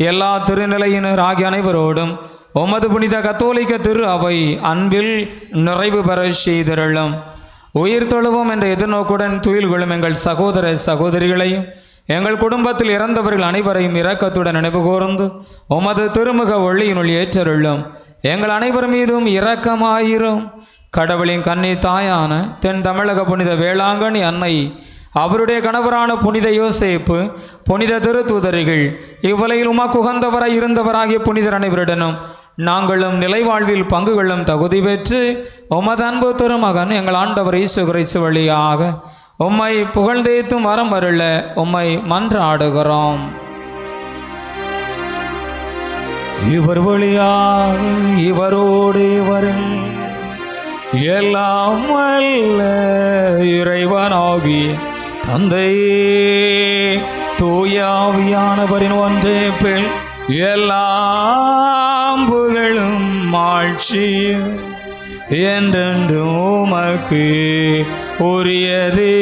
எல்லா திருநிலையினர் ஆகிய அனைவரோடும் உமது புனித கத்தோலிக்க திரு அவை அன்பில் நிறைவு பெற செய்தருளும். உயிர் தொழுவோம் என்ற எதிர்நோக்குடன் துயில் கொள்ளும் எங்கள் சகோதர சகோதரிகளையும் எங்கள் குடும்பத்தில் இறந்தவர்கள் அனைவரையும் இரக்கத்துடன் நினைவு கூர்ந்து உமது திருமுக ஒளியினுள் ஏற்றருளும். எங்கள் அனைவர் மீதும் இரக்கமாயிரும். கடவுளின் கன்னி தாயான தென் தமிழக புனித வேளாங்கண்ணி அன்னை, அவருடைய கணவரான புனித யோசேப்பு, புனித திருத்தூதரிகள், இவ்வுலகில் உமக்கு உகந்தவராய் இருந்தவராகிய புனிதர் அனைவருடனும் நாங்களும் நிலைவாழ்வில் பங்கு கொள்ளும் தகுதி பெற்று உமது அன்பு திருமகன் எங்கள் ஆண்டவர் இயேசு கிறிஸ்து வழியாக உம்மை புகழ்ந்தேத்தும் வரம் அருள உம்மை மன்றாடுகிறோம். இவர் வழியாக இவரோடு இவரில் எல்லாம் வல்ல இறைவனாகிய தந்தையே, தூயாவியானவரின் ஒன்றே பிள் எல்லாம் புகழும் ஆட்சியும் என்றென்று உமக்கு உரியதே.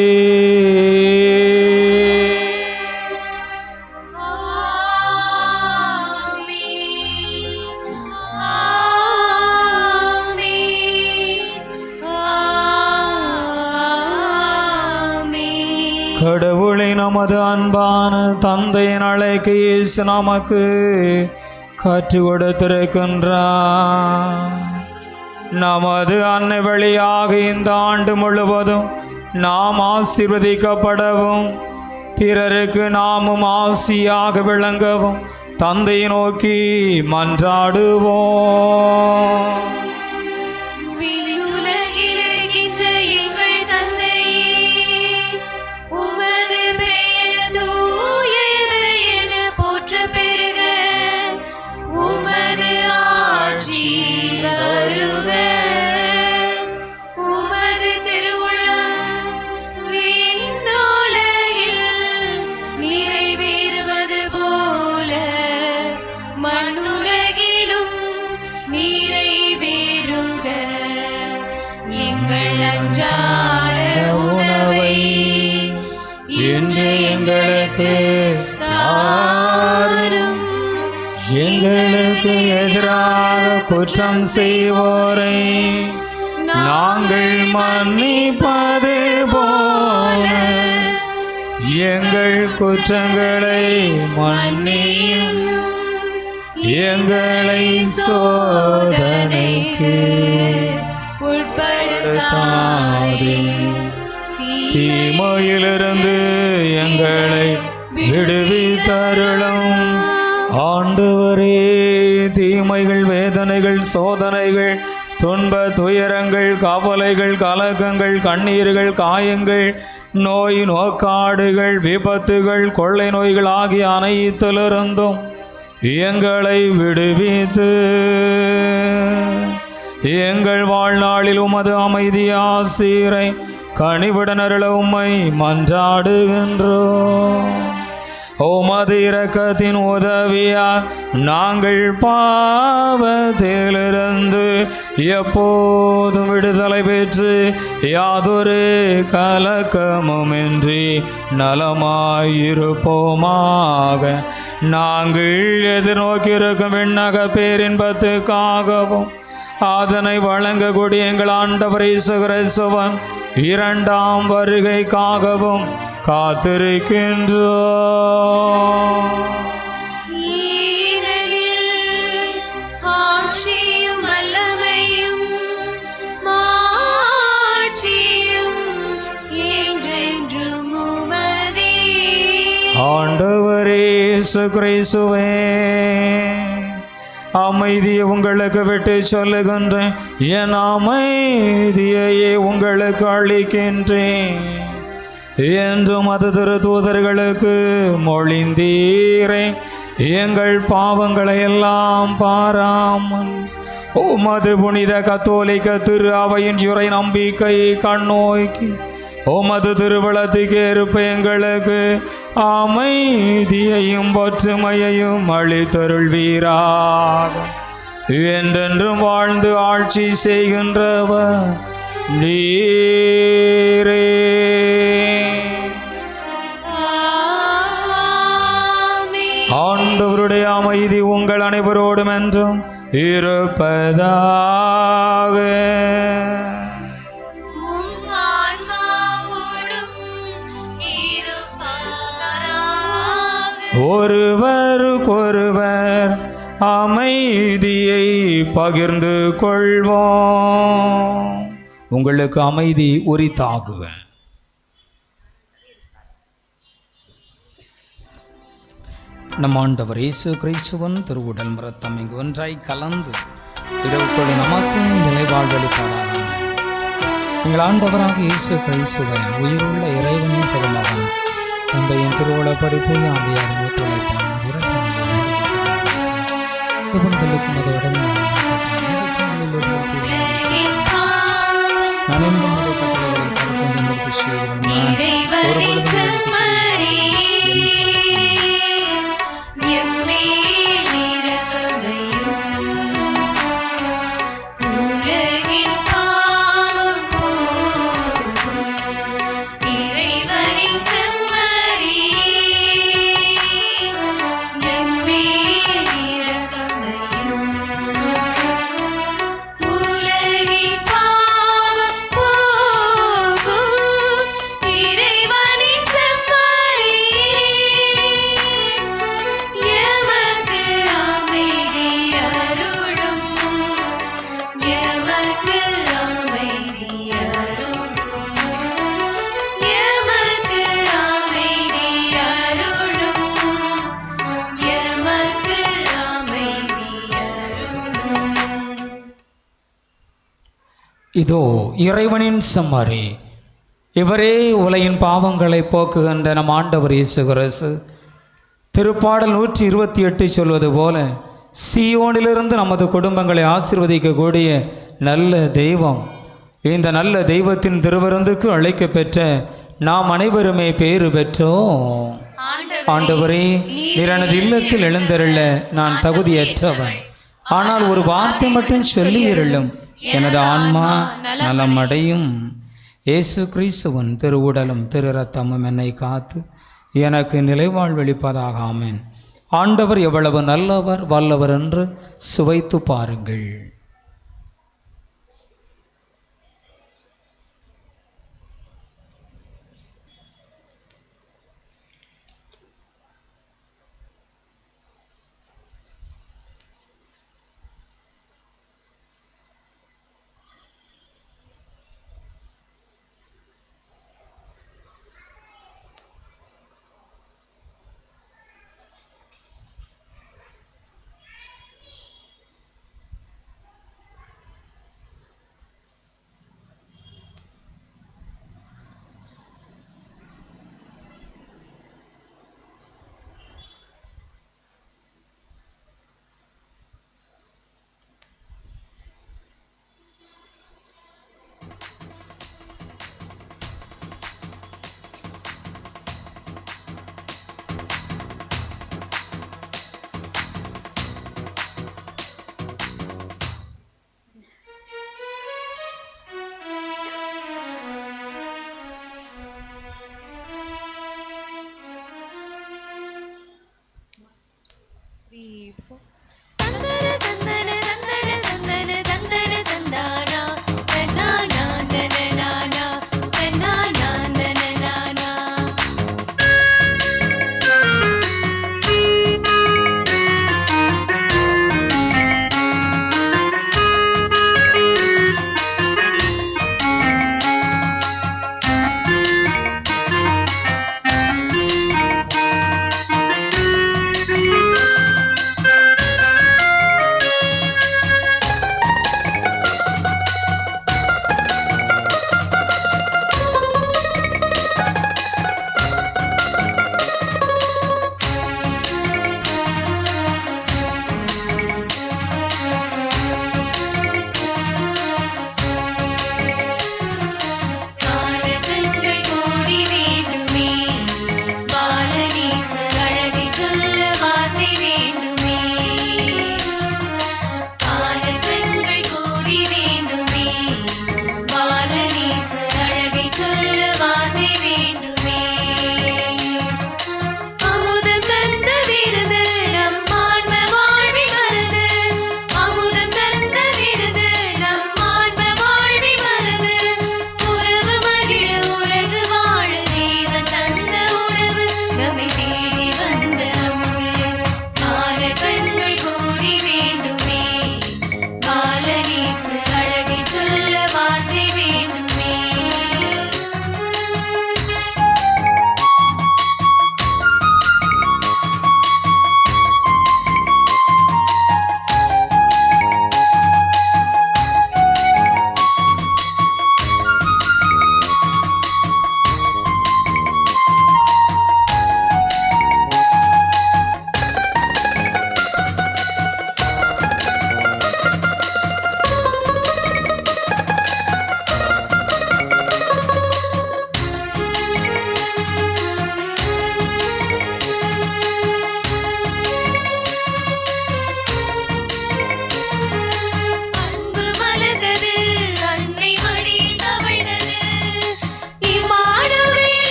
கடவுளை நமது அன்பான தந்தையின் அழைக்க இயேசு நமக்கு கற்றுக் கொடுத்திருக்கின்றார். நமது அன்னை வழியாக இந்த ஆண்டு முழுவதும் நாம் ஆசீர்வதிக்கப்படவும் பிறருக்கு நாமும் ஆசியாக விளங்கவும் தந்தையை நோக்கி மன்றாடுவோம். எங்களுக்கு தாரும். எங்களுக்கு எதிராக குற்றம் செய்வோரை நாங்கள் மன்னிப்பது போல எங்கள் குற்றங்களை மன்னியும். எங்களை சோதனைக்கு உட்படுத்தாதே, தீமையிலிருந்து எங்களை விடுவித்தருளும். ஆண்டவரே, தீமைகள், வேதனைகள், சோதனைகள், துன்ப துயரங்கள், கவலைகள், கலக்கங்கள், கண்ணீர்கள், காயங்கள், நோய் நோக்காடுகள், விபத்துகள், கொள்ளை நோய்கள் ஆகிய அனைத்திலிருந்தும் எங்களை விடுவித்து எங்கள் வாழ்நாளில் உமது அமைதி ஆசீரை கனிவுடன் அருள உம்மை மன்றாடுகின்றோம். உமது இரக்கத்தின் உதவியால் நாங்கள் பாவத்திலிருந்து எப்போதும் விடுதலை பெற்று யாதொரு கலக்கமுமின்றி நலமாயிருப்போமாக. நாங்கள் எதிர்நோக்கியிருக்கும் விண்ணக பேரின்பத்துக்காகவும் அதனை வழங்கக்கூடிய எங்கள் ஆண்டவர் இயேசு கிறிஸ்துவின் இரண்டாம் வருகைக்காகவும் காத்திருக்கின்றோம். ஆட்சியும் வல்லமையும் மாட்சியும் என்றென்றும் உமதே. ஆண்டவரே, இயேசு கிறிஸ்துவே, அமைதியை உங்களுக்கு விட்டு சொல்லுகின்றேன், என் அமைதியையே உங்களுக்கு அளிக்கின்றேன் என்றும் அது திரு தூதர்களுக்கு மொழிந்தீரே. எங்கள் பாவங்களை எல்லாம் பாராமல் உமது புனித கத்தோலிக்க திரு அவையின் இறை நம்பிக்கையை கண்ணோக்கி உமது திருவளத்துக்கு ஏற்ப எங்களுக்கு அமைதியையும் ஒற்றுமையையும் அளித்தருள்வீராக. என்றென்றும் வாழ்ந்து ஆட்சி செய்கின்றவர் நீரே. ஆண்டவருடைய அமைதி உங்கள் அனைவரோடும் என்றும் இருப்பதாக. ஒருவருக்கொருவர் அமைதியை பகிர்ந்து கொள்வோம். உங்களுக்கு அமைதி உரித்தாகுக. நம் ஆண்டவர் இயேசு கிறிஸ்துவின் திருவுடல் இரத்தம் இங்கு ஒன்றாய் கலந்து இதற்குள் நமக்கு நிலைவாழ்வளிப்பதாக. எங்கள் ஆண்டவராக இயேசு கிறிஸ்துவை உயிருள்ள இறைவனின் திருமகன் தந்தையின் திருவுளப்படி தூய ஆவியாரின் ஒத்துழைப்பான் புனிதலுக்கும் அது உடனே இதோ இறைவனின் செம்மறி, இவரே உலகின் பாவங்களை போக்குகின்ற நம் ஆண்டவர் இயேசு கிறிஸ்து. திருப்பாடல் 128 சொல்வது போல, சீயோனிலிருந்து நமது குடும்பங்களை ஆசீர்வதிக்கக்கூடிய நல்ல தெய்வம். இந்த நல்ல தெய்வத்தின் திருவிருந்துக்கு அழைக்க பெற்ற நாம் அனைவருமே பேறு பெற்றோம். ஆண்டவரே, நீர் எனது இல்லத்தில் எழுந்தருள நான் தகுதியற்றவன். ஆனால் ஒரு வார்த்தை மட்டும் சொல்லியிருளும், எனது ஆன்மா நலமடையும். இயேசு கிறிஸ்துவின் திருவுடலும் திரு இரத்தமும் என்னை காத்து எனக்கு நிலைவாழ்வளிப்பதாக. ஆமென். ஆண்டவர் எவ்வளவு நல்லவர் வல்லவர் என்று சுவைத்து பாருங்கள்.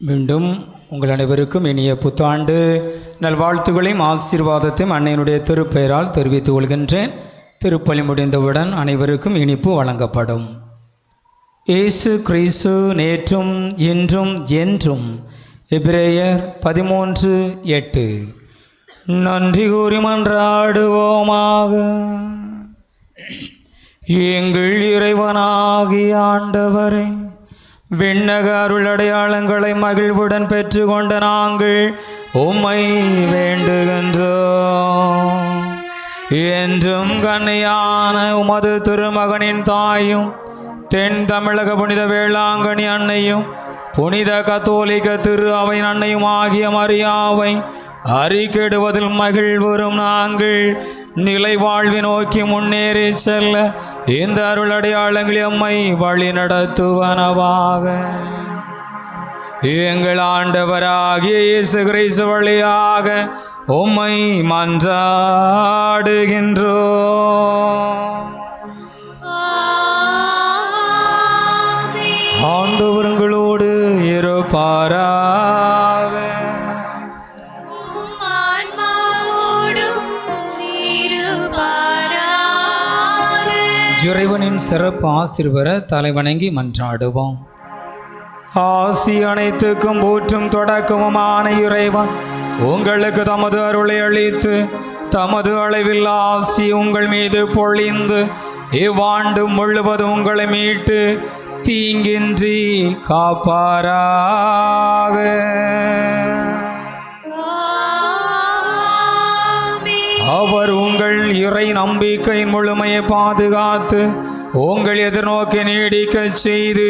மீண்டும் உங்கள் அனைவருக்கும் இனிய புத்தாண்டு நல்வாழ்த்துக்களையும் ஆசீர்வாதத்தையும் அன்னையினுடைய திருப்பெயரால் தெரிவித்துக் கொள்கின்றேன். திருப்பலி முடிந்தவுடன் அனைவருக்கும் இனிப்பு வழங்கப்படும். இயேசு கிறிஸ்து நேற்றும் இன்றும் என்றும். எபிரேயர் 13:8. நன்றி கூறி மன்றாடுவோமாக. எங்கள் இறைவனாகிய ஆண்டவரை, விண்ணக அருள் அடையாளங்களை மகிழ்வுடன் பெற்றுக்கொண்ட நாங்கள் உம்மை வேண்டுகின்றோம். என்றும் கன்னியான உமது திருமகனின் தாயும் தென் தமிழக புனித வேளாங்கண்ணி அன்னையும் புனித கத்தோலிக்க திரு அவையின் அன்னையும் ஆகிய மரியாவை அறிக்கையிடுவதில் மகிழ்வுறும் நாங்கள் நிலை வாழ்வை நோக்கி முன்னேறி செல்ல இந்த அருள் அடையாளங்கள் எம்மை வழி நடத்துவனவாக. எங்கள் ஆண்டவராகிய இயேசு கிறிஸ்து வழியாக உம்மை மன்றாடுகின்றோம். ஆண்டவர்களோடு இருப்பாராக. இறைவனின் சிறப்பு ஆசீர்வர தலைவணங்கி மன்றாடுவோம். ஆசி அனைத்துக்கும் ஊற்றும் தொடக்கமுமான இறைவன் உங்களுக்கு தமது அருளை அளித்து தமது அளவில் ஆசி உங்கள் மீது பொழிந்து இவ்வாண்டு முழுவதும் உங்களை மீட்டு தீங்கின்றி காப்பாராக. அவர் உங்கள் இறை நம்பிக்கையின் முழுமையை பாதுகாத்து உங்கள் எதிர்நோக்கி நீடிக்க செய்து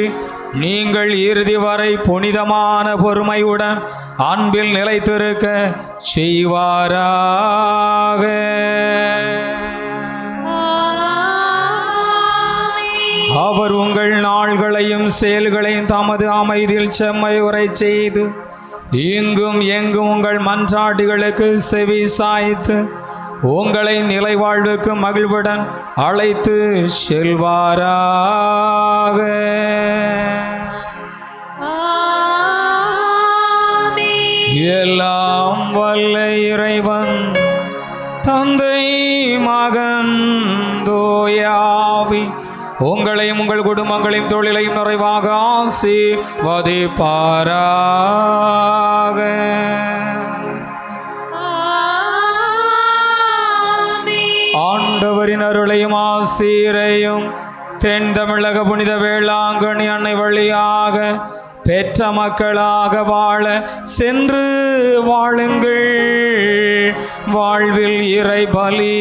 நீங்கள் இறுதி வரை புனிதமான பொறுமையுடன் அன்பில் நிலைத்திருக்க செய்வாராக. அவர் உங்கள் நாள்களையும் செயல்களையும் தமது அமைதியில் செம்மையுறை செய்து இங்கும் எங்கும் உங்கள் மன்றாட்டுகளுக்கு செவி சாய்த்து உங்களை நிலைவாழ்வுக்கு மகிழ்வுடன் அழைத்து செல்வாராக. எல்லாம் வல்ல இறைவன் தந்தை மகன் தூயாவி உங்களையும் உங்கள் குடும்பங்களையும் தொழிலையும் நிறைவாக ஆசீர்வதிப்பாராக. ஆண்டவரின் அருளையும் ஆசீரையும் தென் தமிழக புனித வேளாங்கண்ணி அன்னை வழியாக பெற்ற மக்களாக வாழ சென்று வாழுங்கள். வாழ்வில் இறை பலி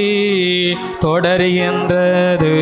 தொடர்கின்றது.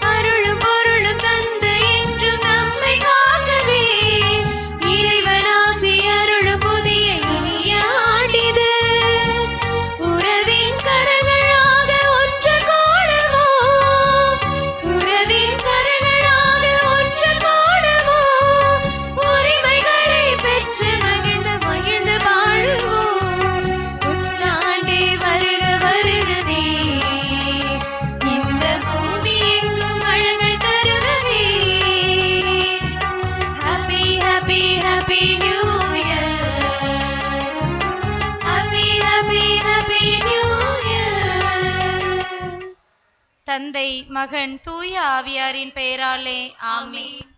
அருளும் பொருளும் தந்து என்றும் நம்மை காக்க தந்தை மகன் தூய ஆவியாரின் பெயராலே ஆமென்.